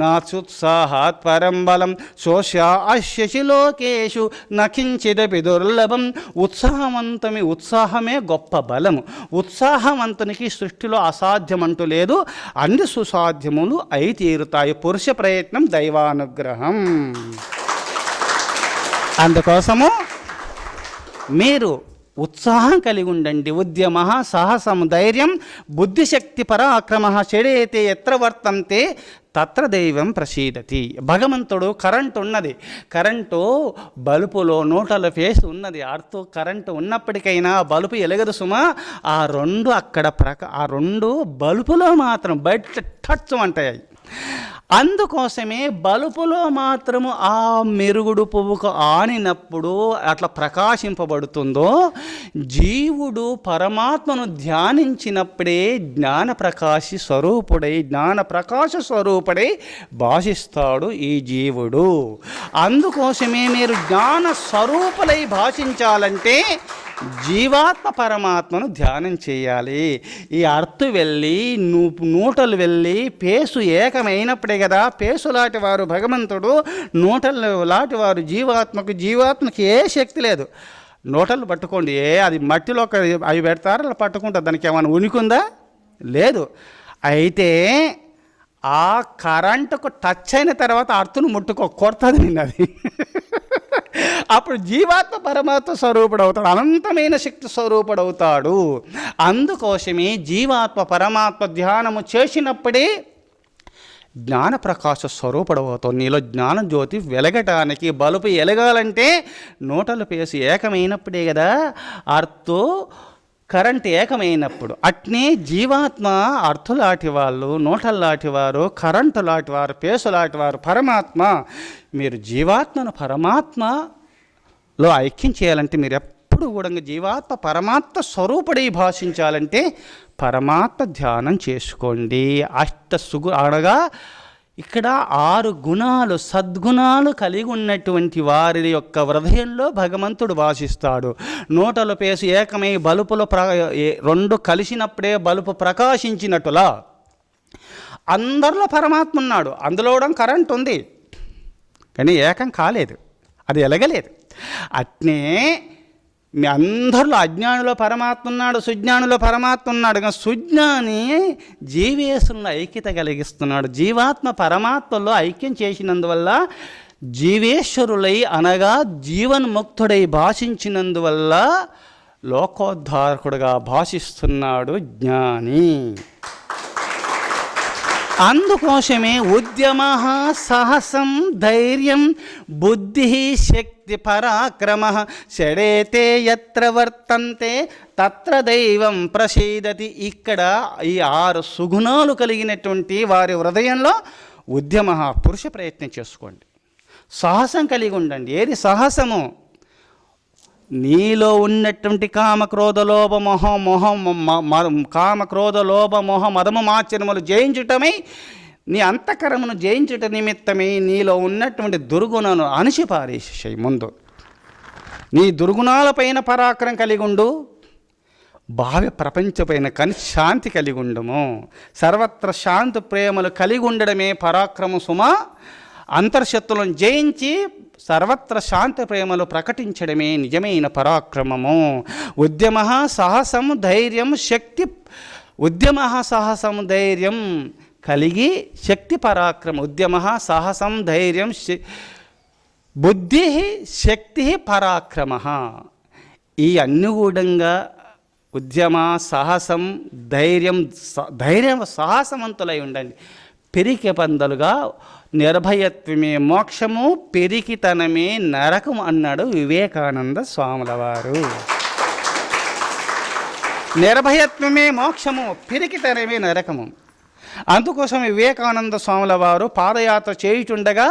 నాచుత్సాహాత్ పరం బలం శోష్య అశ్యశిలోకేషు నకించిదపి దుర్లభం. ఉత్సాహమే గొప్ప బలము. ఉత్సాహవంతునికి సృష్టిలో అసాధ్యమంటూ లేదు. అన్ని సుసాధ్యములు అయి తీరుతాయి. పురుష ప్రయత్నం దైవానుగ్రహం. అందుకోసము మీరు ఉత్సాహం కలిగి ఉండండి. ఉద్యమ సాహసం ధైర్యం బుద్ధిశక్తి పరాక్రమ షడేతే ఎత్ర వర్తంతే తత్ర దైవం ప్రసీదతి. భగవంతుడు కరెంటు ఉన్నది, కరెంటు బల్బులో నూటల ఫేస్ ఉన్నది. అర్థం కరెంటు ఉన్నప్పటికైనా బల్బు ఎలగదు సుమా. ఆ రెండు బల్బులో మాత్రం బయట టచ్ అంటాయి. అందుకోసమే బలుపులో మాత్రము ఆ మెరుగుడు పువ్వుకు ఆనినప్పుడు అట్లా ప్రకాశింపబడుతుందో, జీవుడు పరమాత్మను ధ్యానించినప్పుడే జ్ఞానప్రకాశ స్వరూపుడై భాషిస్తాడు ఈ జీవుడు. అందుకోసమే మీరు జ్ఞాన స్వరూపులై భాషించాలంటే జీవాత్మ పరమాత్మను ధ్యానం చేయాలి. ఈ అర్తు వెళ్ళి నూటలు వెళ్ళి పేసు ఏకమైనప్పుడే కదా. పేసు లాంటి వారు భగవంతుడు, నూటలు లాంటి వారు జీవాత్మకి ఏ శక్తి లేదు. నూటలు పట్టుకోండి, అది మట్టిలో అవి పెడతారు, అలా పట్టుకుంటారు. దానికి ఏమైనా ఉనికుందా? లేదు. అయితే ఆ కరెంటుకు టచ్ అయిన తర్వాత అర్తును కొడుతుంది నిన్నది. అప్పుడు జీవాత్మ పరమాత్మ స్వరూపుడవుతాడు, అనంతమైన శక్తి స్వరూపుడవుతాడు. అందుకోసమే జీవాత్మ పరమాత్మ ధ్యానము చేసినప్పుడే జ్ఞానప్రకాశ స్వరూపుడవుతావు. నీలో జ్ఞాన జ్యోతి వెలగటానికి, బలుపు ఎలగాలంటే నూటలు పేసి ఏకమైనప్పుడే కదా. అర్థు కరెంట్ ఏకమైనప్పుడు. అట్నే జీవాత్మ అర్థులాంటి వాళ్ళు, నూటల్లాంటి వారు, కరెంటు లాంటి వారు, పేసులాంటి వారు, పరమాత్మ. మీరు జీవాత్మను పరమాత్మలో ఐక్యం చేయాలంటే మీరు ఎప్పుడు కూడా జీవాత్మ పరమాత్మ స్వరూపుడై భాషించాలంటే పరమాత్మ ధ్యానం చేసుకోండి. అనగా ఇక్కడ 6 గుణాలు, సద్గుణాలు కలిగి ఉన్నటువంటి వారి యొక్క హృదయంలో భగవంతుడు భాషిస్తాడు. నూటలు పేసి ఏకమై బలుపులో రెండు కలిసినప్పుడే బలుపు ప్రకాశించినట్టులా అందరిలో పరమాత్మ ఉన్నాడు. అందులో కరెంట్ ఉంది, కానీ ఏకం కాలేదు, అది ఎలగలేదు. అట్నే మీ అందరిలో అజ్ఞానిలో పరమాత్మ ఉన్నాడు, సుజ్ఞానిలో పరమాత్మ ఉన్నాడు. కానీ సుజ్ఞాని జీవేశ్వరుని ఐక్యత కలిగిస్తున్నాడు. జీవాత్మ పరమాత్మలో ఐక్యం చేసినందువల్ల జీవేశ్వరులై అనగా జీవన్ముక్తుడై భాషించినందువల్ల లోకోద్ధారకుడుగా భాషిస్తున్నాడు జ్ఞాని. అందుకోసమే ఉద్యమ సాహసం ధైర్యం బుద్ధి శక్తి పరాక్రమ షడేతే యత్ర వర్తంతే తత్ర దైవం ప్రసీదతి. ఇక్కడ ఈ 6 సుగుణాలు కలిగినటువంటి వారి హృదయంలో ఉద్యమ, పురుష ప్రయత్నం చేసుకోండి. సాహసం కలిగి ఉండండి. ఏది సాహసము? నీలో ఉన్నటువంటి కామక్రోధ లోభ మోహ మదము మాచరములు జయించుటమై, నీ అంతఃకరమును జయించుట నిమిత్తమై నీలో ఉన్నటువంటి దుర్గుణను అణిచిపారేసేయి. ముందు నీ దుర్గుణాలపైన పరాక్రమం కలిగి ఉండు, భావ్య ప్రపంచపైన కానీ శాంతి కలిగి ఉండము. సర్వత్ర శాంతి ప్రేమలు కలిగి ఉండడమే పరాక్రమ సుమా. అంతర్శత్రులను జయించి సర్వత్ర శాంతి ప్రేమలు ప్రకటించడమే నిజమైన పరాక్రమము. ఉద్యమ సాహసం ధైర్యం శక్తి, ఉద్యమ సాహసం ధైర్యం కలిగి శక్తి పరాక్రమం. ఉద్యమ సాహసం ధైర్యం బుద్ధి శక్తి పరాక్రమ. ఈ అన్ని గూఢంగా ఉద్యమ సాహసం ధైర్యం సాహసవంతులై ఉండండి. పెరికి పందలుగా నిర్భయత్వమే మోక్షము, పెరికితనమే నరకం అన్నాడు వివేకానంద స్వాముల వారు. నిర్భయత్వమే మోక్షము, పెరికితనమే నరకము. అందుకోసం వివేకానంద స్వాముల వారు పాదయాత్ర చేయుచుండగా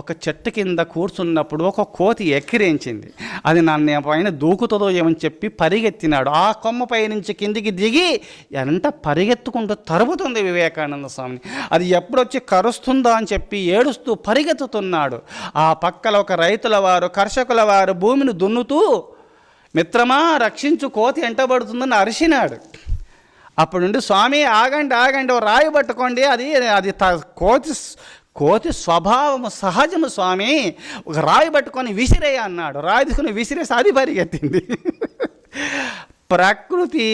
ఒక చెట్టు కింద కూర్చున్నప్పుడు ఒక కోతి ఎక్కిరించింది. అది నన్ను పైన దూకుతుందో ఏమని చెప్పి పరిగెత్తినాడు. ఆ కొమ్మపై నుంచి కిందికి దిగి ఎంత పరిగెత్తుకుంటూ తరుముతుంది వివేకానంద స్వామిని. అది ఎప్పుడొచ్చి కరుస్తుందా అని చెప్పి ఏడుస్తూ పరిగెత్తుతున్నాడు. ఆ పక్కల ఒక రైతుల వారు, కర్షకుల వారు భూమిని దున్నుతూ, మిత్రమా రక్షించు, కోతి ఎంటబడుతుందని అరిచినాడు. అప్పుడు నుండి స్వామి ఆగండి, ఓ రాయి పట్టుకోండి, అది కోతి స్వభావము సహజము స్వామి, ఒక రాయి పట్టుకొని విసిరేయ అన్నాడు. రాయి తీసుకుని విసిరేసి అది పరిగెత్తింది. ప్రకృతి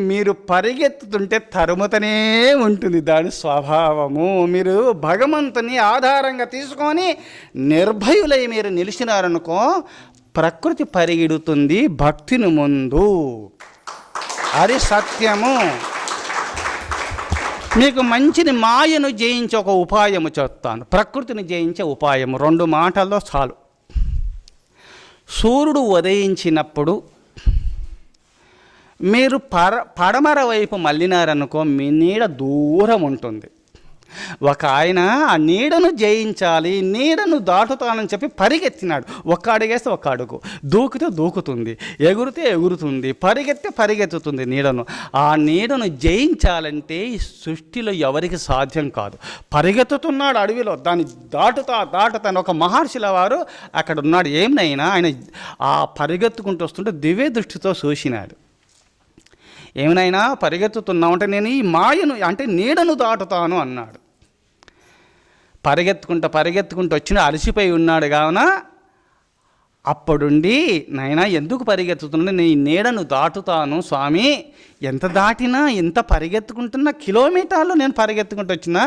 మీరు పరిగెత్తుతుంటే తరుముతనే ఉంటుంది, దాని స్వభావము. మీరు భగవంతుని ఆధారంగా తీసుకొని నిర్భయులై మీరు నిలిచినారనుకో, ప్రకృతి పరిగెడుతుంది భక్తిని ముందు. అది సత్యము. మీకు మంచిని మాయను జయించే ఒక ఉపాయము చెప్తాను, ప్రకృతిని జయించే ఉపాయము. 2 మాటల్లో చాలు. సూర్యుడు ఉదయించినప్పుడు మీరు పడమర వైపు మళ్ళినారనుకో, మీ నీడ దూరం ఉంటుంది. ఒక ఆయన ఆ నీడను జయించాలి, నీడను దాటుతానని చెప్పి పరిగెత్తినాడు. ఒక్క అడుగేస్తే ఒక్క అడుగు, దూకితే దూకుతుంది, ఎగురితే ఎగురుతుంది, పరిగెత్తుతుంది నీడను. ఆ నీడను జయించాలంటే ఈ సృష్టిలో ఎవరికి సాధ్యం కాదు. పరిగెత్తుతున్నాడు అడవిలో, దాన్ని దాటుతాను. ఒక మహర్షుల వారు అక్కడ ఉన్నాడు. ఏమైనా ఆయన ఆ పరిగెత్తుకుంటూ వస్తుంటే దివ్య దృష్టితో చూసినాడు. ఏమైనా పరిగెత్తుతున్నావు అంటే నేను ఈ మాయను అంటే నీడను దాటుతాను అన్నాడు. పరిగెత్తుకుంటూ వచ్చిన అలసిపోయి ఉన్నాడు కావున అప్పుడుండి, నాయనా ఎందుకు పరిగెత్తుతున్నా, నీ నీడను దాటుతాను స్వామి. ఎంత దాటినా, ఎంత పరిగెత్తుకుంటున్నా, కిలోమీటర్లు నేను పరిగెత్తుకుంటూ వచ్చినా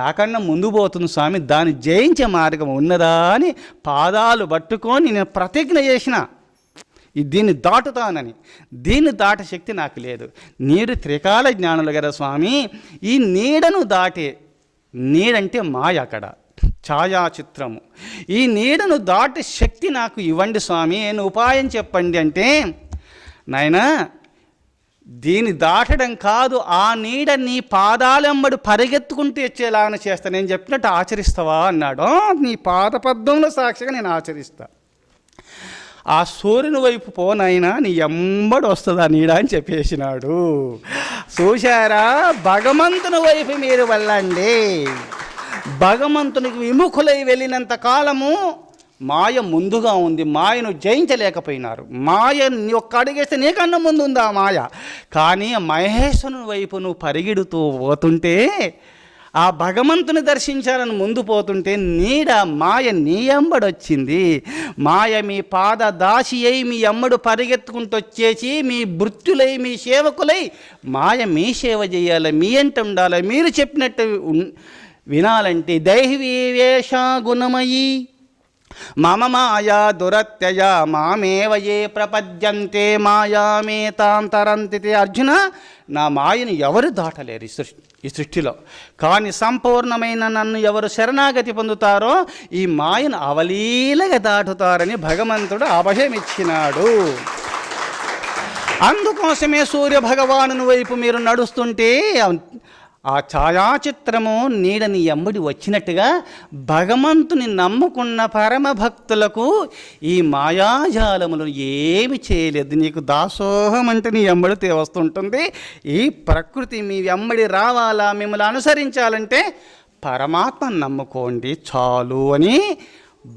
నాకన్నా ముందు పోతుంది స్వామి, దాన్ని జయించే మార్గం ఉన్నదా అని పాదాలు పట్టుకొని నేను ప్రతిజ్ఞ చేసిన, దీన్ని దాటుతానని. దీన్ని దాటే శక్తి నాకు లేదు. నీరు త్రికాల జ్ఞానులు కదా స్వామి. ఈ నీడను దాటే, నీడంటే మాయ, అక్కడ ఛాయాచిత్రము. ఈ నీడను దాటే శక్తి నాకు ఇవ్వండి స్వామి, నేను ఉపాయం చెప్పండి అంటే, నాయనా దీన్ని దాటడం కాదు, ఆ నీడ నీ పాదాలెంబడి పరిగెత్తుకుంటూ వచ్చేలాగా చేస్తా, నేను చెప్పినట్టు ఆచరిస్తావా అన్నాడు. నీ పాదపద్మంలో సాక్షిగా నేను ఆచరిస్తా. ఆ సూర్యుని వైపు పోనైనా నీ ఎంబడి వస్తుందా నీడ అని చెప్పేసినాడు. చూశారా, భగవంతుని వైపు మీరు వెళ్ళండి. భగవంతునికి విముఖులై వెళ్ళినంత కాలము మాయ ముందుగా ఉంది, మాయను జయించలేకపోయినారు. మాయ ఒక్క అడిగేస్తే నీకన్నా ముందు ఉంది ఆ మాయ. కానీ మహేశ్వరుని వైపు నువ్వు పరిగెడుతూ పోతుంటే, ఆ భగవంతుని దర్శించాలని ముందు పోతుంటే నీడ మాయ నీ ఎంబడొచ్చింది. మాయ మీ పాద దాసి అయి మీ ఎమ్మడు పరిగెత్తుకుంటూ వచ్చేసి మీ భృత్యులై మీ సేవకులై మాయ మీ సేవ చేయాలి, మీ ఎంట ఉండాలి, మీరు చెప్పినట్టు వినాలంటే దైవీ వేష గుణమయీ మమ మాయా దురత్యయ మామేవయే ప్రపద్యంతే మాయామేతాంతరంతితే. అర్జున, నా మాయను ఎవరు దాటలేరు ఈ సృష్టిలో. కానీ సంపూర్ణమైన నన్ను ఎవరు శరణాగతి పొందుతారో ఈ మాయను అవలీలగా దాటుతారని భగవంతుడు అభయమిచ్చినాడు. అందుకోసమే సూర్య భగవాను వైపు మీరు నడుస్తుంటే ఆ ఛాయాచిత్రము నీడని ఎమ్మడి వచ్చినట్టుగా భగవంతుని నమ్ముకున్న పరమ భక్తులకు ఈ మాయాజాలములను ఏమి చేయలేదు. నీకు దాసోహం అంటే నీ ఎమ్మడితే వస్తుంటుంది. ఈ ప్రకృతి మీ ఎమ్మడి రావాలా, మిమ్మల్ని అనుసరించాలంటే పరమాత్మ నమ్ముకోండి చాలు అని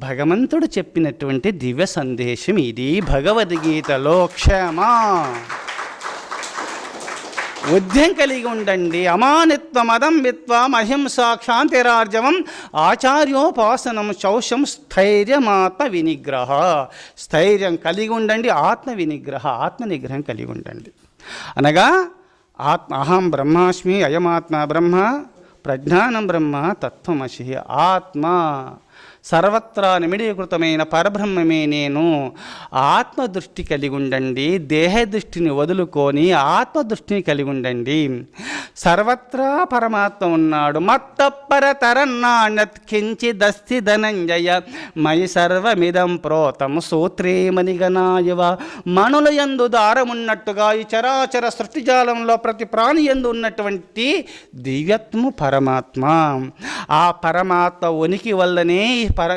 భగవంతుడు చెప్పినటువంటి దివ్య సందేశం ఇది. భగవద్గీతలో క్షమా ఉద్యం కలిగి ఉండండి, అమానిత్వం అదంబిత్వం అహింసా క్షాంతిరార్జవం ఆచార్యోపాసనం శౌచం స్థైర్యమాత్మ వినిగ్రహ. స్థైర్యం కలిగి ఉండండి, ఆత్మ నిగ్రహం కలిగి ఉండండి. అనగా అహం బ్రహ్మాస్మి, అయమాత్మ బ్రహ్మ, ప్రజ్ఞానం బ్రహ్మ, తత్వమసి. ఆత్మ సర్వత్రా నిమిడీకృతమైన పరబ్రహ్మమే నేను. ఆత్మదృష్టి కలిగి ఉండండి, దేహ దృష్టిని వదులుకొని ఆత్మదృష్టిని కలిగి ఉండండి. సర్వత్రా పరమాత్మ ఉన్నాడు. మత్తపరతరన్నాణ్యత్ కించిదస్తి ధనంజయ మయి సర్వమిదం ప్రోతం సూత్రే మణిగణాయవ. మణుల యందు దారమున్నట్టుగా ఈ చరాచర సృష్టిజాలంలో ప్రతి ప్రాణి యందు ఉన్నటువంటి దివ్యత్వము పరమాత్మ. ఆ పరమాత్మ ఉనికి వల్లనే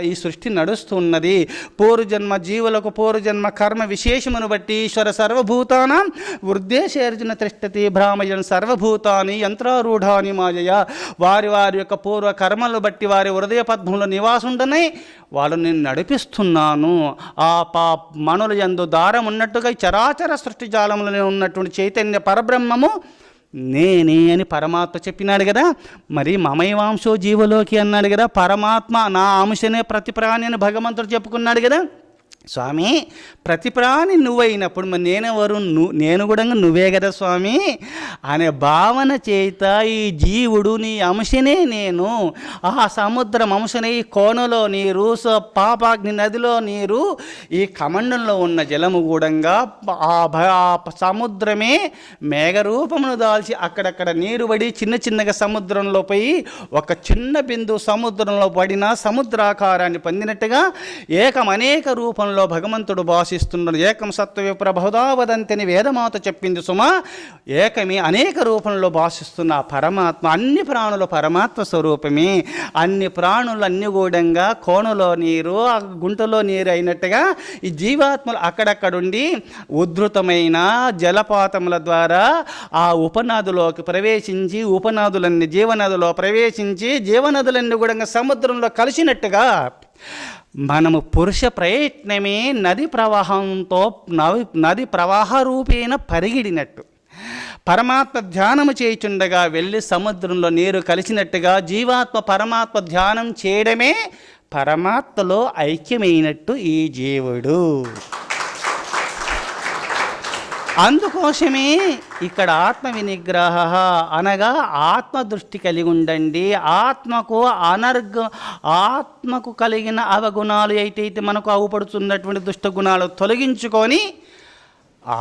ఈ సృష్టి నడుస్తున్నది. పూర్వజన్మ జీవులకు పూర్వజన్మ కర్మ విశేషమును బట్టి ఈశ్వర సర్వభూతానాం వృద్ధేశేర్జున తిష్టతి భ్రామయన్ సర్వభూతాని యంత్రారూఢాని మాయయ. వారి వారి యొక్క పూర్వ కర్మలను బట్టి వారి హృదయ పద్మంలో నివాసుండనే వాళ్ళని నేను నడిపిస్తున్నాను. ఆ మనుల యందు దారం ఉన్నట్టుగా చరాచర సృష్టి జాలంలో ఉన్నటువంటి చైతన్య పరబ్రహ్మము నేనే అని పరమాత్మ చెప్పినాడు కదా. మరి మమైవాంశో జీవలోకి అన్నాడు కదా. పరమాత్మ నా అంశనే ప్రతి ప్రాణి అని భగవంతుడు చెప్పుకున్నాడు కదా. స్వామి, ప్రతి ప్రాణి నువ్వైనప్పుడు మరి నేనెవరు? నేను కూడా నువ్వే కదా స్వామి అనే భావన చేత ఈ జీవుడు నీ అంశనే నేను. ఆ సముద్రం అంశనే ఈ కోనలో నీరు, పాపాగ్ని నదిలో నీరు, ఈ కమండంలో ఉన్న జలము కూడంగా ఆ సముద్రమే మేఘరూపమును దాల్చి అక్కడక్కడ నీరు పడి చిన్న చిన్నగా సముద్రంలో పోయి ఒక చిన్న బిందు సముద్రంలో పడిన సముద్రాకారాన్ని పొందినట్టుగా ఏకం అనేక రూపంలో భగవంతుడు భాషిస్తున్నాడు. ఏకం సత్వే ప్రభుదా వదంతిని వేదమాత చెప్పింది సుమా. ఏకమి అనేక రూపంలో భాషిస్తున్న పరమాత్మ అన్ని ప్రాణుల పరమాత్మ స్వరూపమే. అన్ని ప్రాణులు అన్ని గూడంగా కోణలో నీరు, ఆ గుంటలో నీరు అయినట్టుగా ఈ జీవాత్మలు అక్కడక్కడుండి ఉద్ధృతమైన జలపాతముల ద్వారా ఆ ఉపనదులోకి ప్రవేశించి ఉపనదులన్నీ జీవనదిలో ప్రవేశించి జీవనదులన్నీ కూడా సముద్రంలో కలిసినట్టుగా మనము పురుష ప్రయత్నమే నది ప్రవాహంతో నది ప్రవాహ రూపేణ పరిగిడినట్టు పరమాత్మ ధ్యానము చేయుచుండగా వెళ్ళి సముద్రంలో నీరు కలిసినట్టుగా జీవాత్మ పరమాత్మ ధ్యానం చేయడమే పరమాత్మలో ఐక్యమైనట్టు ఈ జీవుడు. అందుకోసమే ఇక్కడ ఆత్మ వినిగ్రహ అనగా ఆత్మదృష్టి కలిగి ఉండండి. ఆత్మకు కలిగిన అవగుణాలు అయితే మనకు అవుపడుతున్నటువంటి దుష్టగుణాలు తొలగించుకొని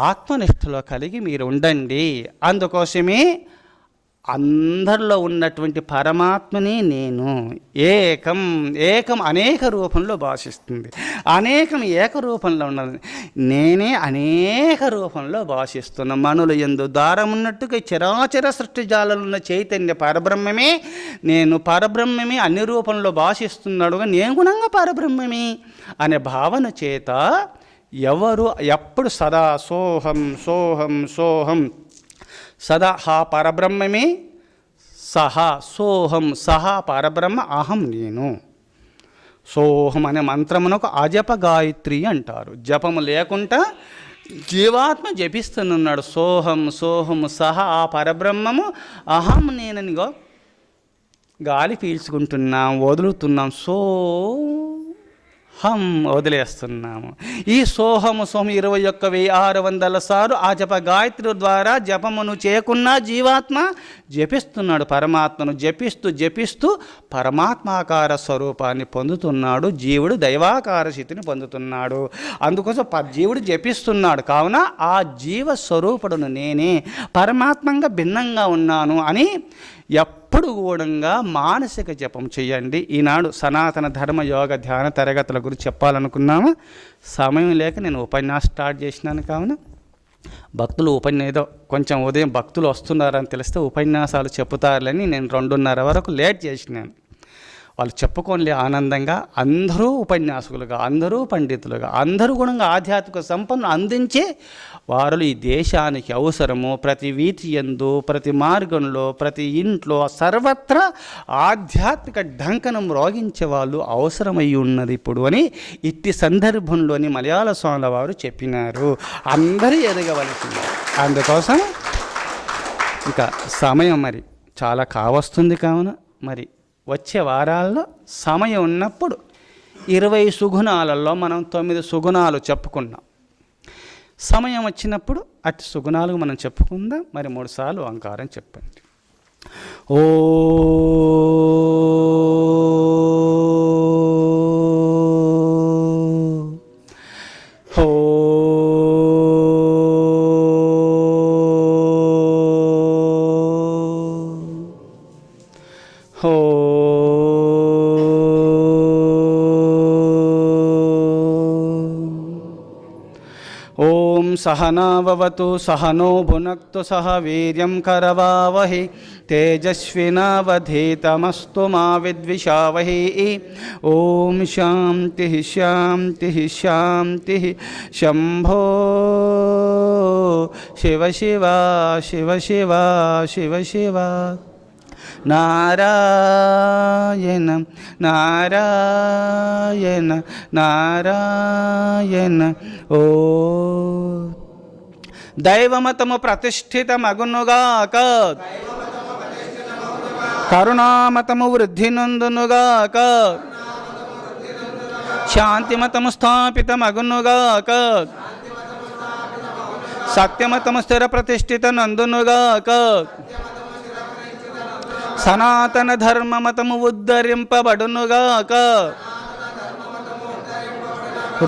ఆత్మనిష్టలో కలిగి మీరు ఉండండి. అందుకోసమే అందరిలో ఉన్నటువంటి పరమాత్మని నేను. ఏకం అనేక రూపంలో భాషిస్తుంది. అనేకం ఏకరూపంలో ఉన్నది. నేనే అనేక రూపంలో భాషిస్తున్నా. మనుల యందు దారం ఉన్నట్టుగా చరాచర సృష్టి జాలలో ఉన్న చైతన్య పరబ్రహ్మమే నేను. పరబ్రహ్మమే అన్ని రూపంలో భాషిస్తున్నాడుగా నేను గుణంగా పరబ్రహ్మమే అనే భావన చేత ఎవరు ఎప్పుడు సదా సోహం సోహం సోహం సదా హా పరబ్రహ్మమే సహా సోహం సహా పరబ్రహ్మ అహం నేను. సోహం అనే మంత్రమునకు అజప గాయత్రి అంటారు. జపము లేకుండా జీవాత్మ జపిస్తున్నాడు. సోహం సోహం సహా ఆ పరబ్రహ్మము అహం నేననిగో గాలి పీల్చుకుంటున్నాం, వదులుతున్నాం, హం వదిలేస్తున్నాము. ఈ సోహము 21,600 సార్లు ఆ జప గాయత్రి ద్వారా జపమును చేయకున్నా జీవాత్మ జపిస్తున్నాడు. పరమాత్మను జపిస్తూ పరమాత్మాకార స్వరూపాన్ని పొందుతున్నాడు. జీవుడు దైవాకార స్థితిని పొందుతున్నాడు. అందుకోసం జీవుడు జపిస్తున్నాడు. కావున ఆ జీవ స్వరూపుడును నేనే పరమాత్మంగా భిన్నంగా ఉన్నాను అని ఎప్పుడు కూడా మానసిక జపం చేయండి. ఈనాడు సనాతన ధర్మ యోగ ధ్యాన తరగతుల గురించి చెప్పాలనుకున్నాము. సమయం లేక నేను ఉపన్యాసం స్టార్ట్ చేసినాను. కావున భక్తులు ఏదో కొంచెం ఉదయం భక్తులు వస్తున్నారని తెలిస్తే ఉపన్యాసాలు చెప్పుతారని నేను 2:30 వరకు లేట్ చేసినాను. వాళ్ళు చెప్పుకోలే ఆనందంగా అందరూ ఉపన్యాసకులుగా, అందరూ పండితులుగా, అందరూ కూడా ఆధ్యాత్మిక సంపన్ను అందించే వారు ఈ దేశానికి అవసరము. ప్రతి వీధి యందు, ప్రతి మార్గంలో, ప్రతి ఇంట్లో సర్వత్రా ఆధ్యాత్మిక ఢంకనం రోగించే వాళ్ళు అవసరమై ఉన్నది ఇప్పుడు అని ఇట్టి సందర్భంలోని మలయాళ స్వాముల వారు చెప్పినారు. అందరూ ఎదగవలసింది. అందుకోసం ఇంకా సమయం మరి చాలా కావస్తుంది. కావున మరి వచ్చే వారాల్లో సమయం ఉన్నప్పుడు 20 సుగుణాలలో మనం 9 సుగుణాలు చెప్పుకున్నాం. సమయం వచ్చినప్పుడు అట్టి సుగుణాలు మనం చెప్పుకుందాం. మరి 3 సార్లు ఓంకారం చెప్పండి. ఓ ఓం సహనావవతు సహనో భునక్తు సహ వీర్యం కరవావహి తేజస్వినావధీతమస్తు మా విద్విషావహి. ఓం శాంతి శాంతి శాంతి. శంభో శివ శివ శివ శివ శివ శివ. నారాయణ నారాయణ నారాయణ. ఓ దైవమతము ప్రతిష్ఠితమగునుగాక, కరుణామతము వృద్ధి నందునుగాక, శాంతిమతము స్థాపితమగునుగాక, సత్యమతము స్థిర ప్రతిష్ఠిత నందునుగాక, సనాతన ధర్మమతము ఉద్ధరింపబడునుగాక,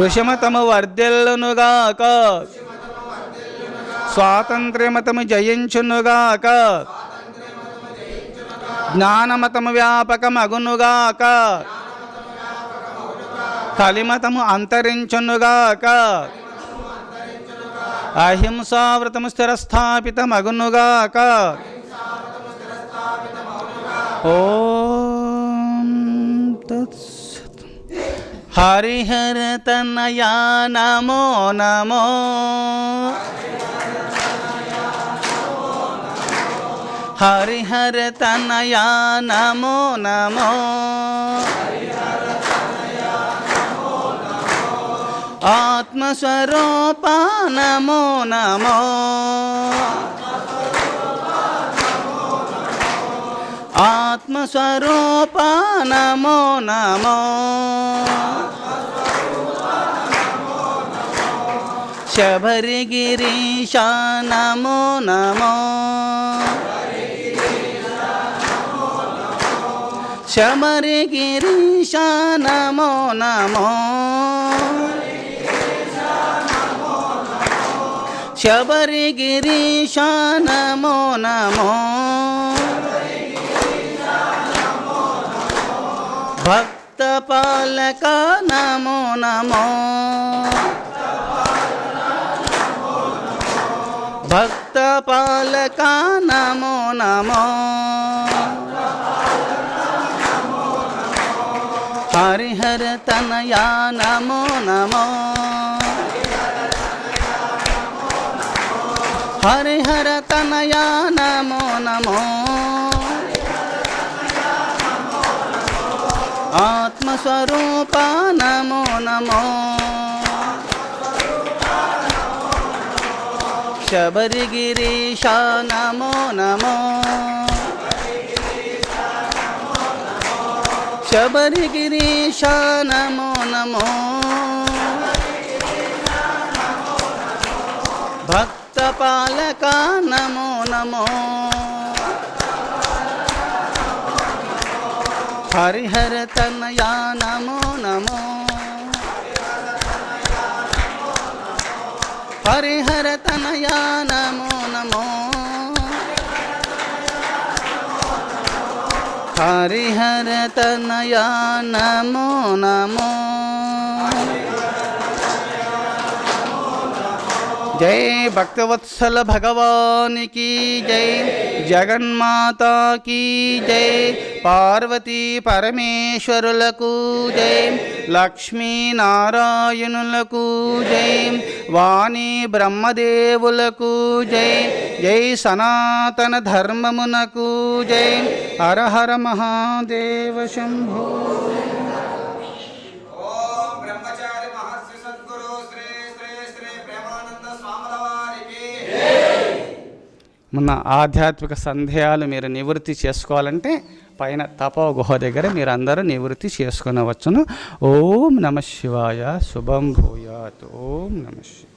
ఋషిమతము వర్ధిల్లునుగాక, స్వాతంత్ర్యమతము జయించునుగాక, జ్ఞానమతము వ్యాపకమగునుగాక, కలిమతము అంతరించునుగాక, అహింసావ్రతము స్థిరస్థాపితమగునుగాక. ఓం తత్సత్. హరిహర తనయా నమో నమో, హరిహర తనయా నమో నమో, ఆత్మస్వరూప నమో నమో, ఆత్మస్వరూప నమో నమో, శబరిగిరీశ నమో నమో, శబరిగిరీశ నమో నమో, శబరిగిరీశ నమో నమో, భక్తపాలక నమో నమో, భక్తపాలక నమో నమో, హరిహర తనయా నమో నమో, హరిహర తనయా నమో నమో, ఆత్మస్వరూప నమో నమో, శబరిగిరీశ నమో నమో, శబరిగిరీశ నమో నమో, భక్తపాలక నమో నమో, హరిహర తనయా నమో నమో, హరిహర తనయా నమో నమో, హరిహర తనయా నమో నమో. జై భక్తవత్సల భగవానికి జై, జగన్మాతా కీ జై, పార్వతీ పరమేశ్వరులకు జై, లక్ష్మీనారాయణులకు జై, వాణి బ్రహ్మదేవులకు జై, జై సనాతన ధర్మమునకు జై. హర హర మహాదేవ శంభో. మన ఆధ్యాత్మిక సందేహాలు మీరు నివృత్తి చేసుకోవాలంటే పైన తపో గుహ దగ్గర మీరు అందరూ నివృత్తి చేసుకునవచ్చును. ఓం నమ శివాయ. శుభం భూయాత్. ఓం నమ శివాయ.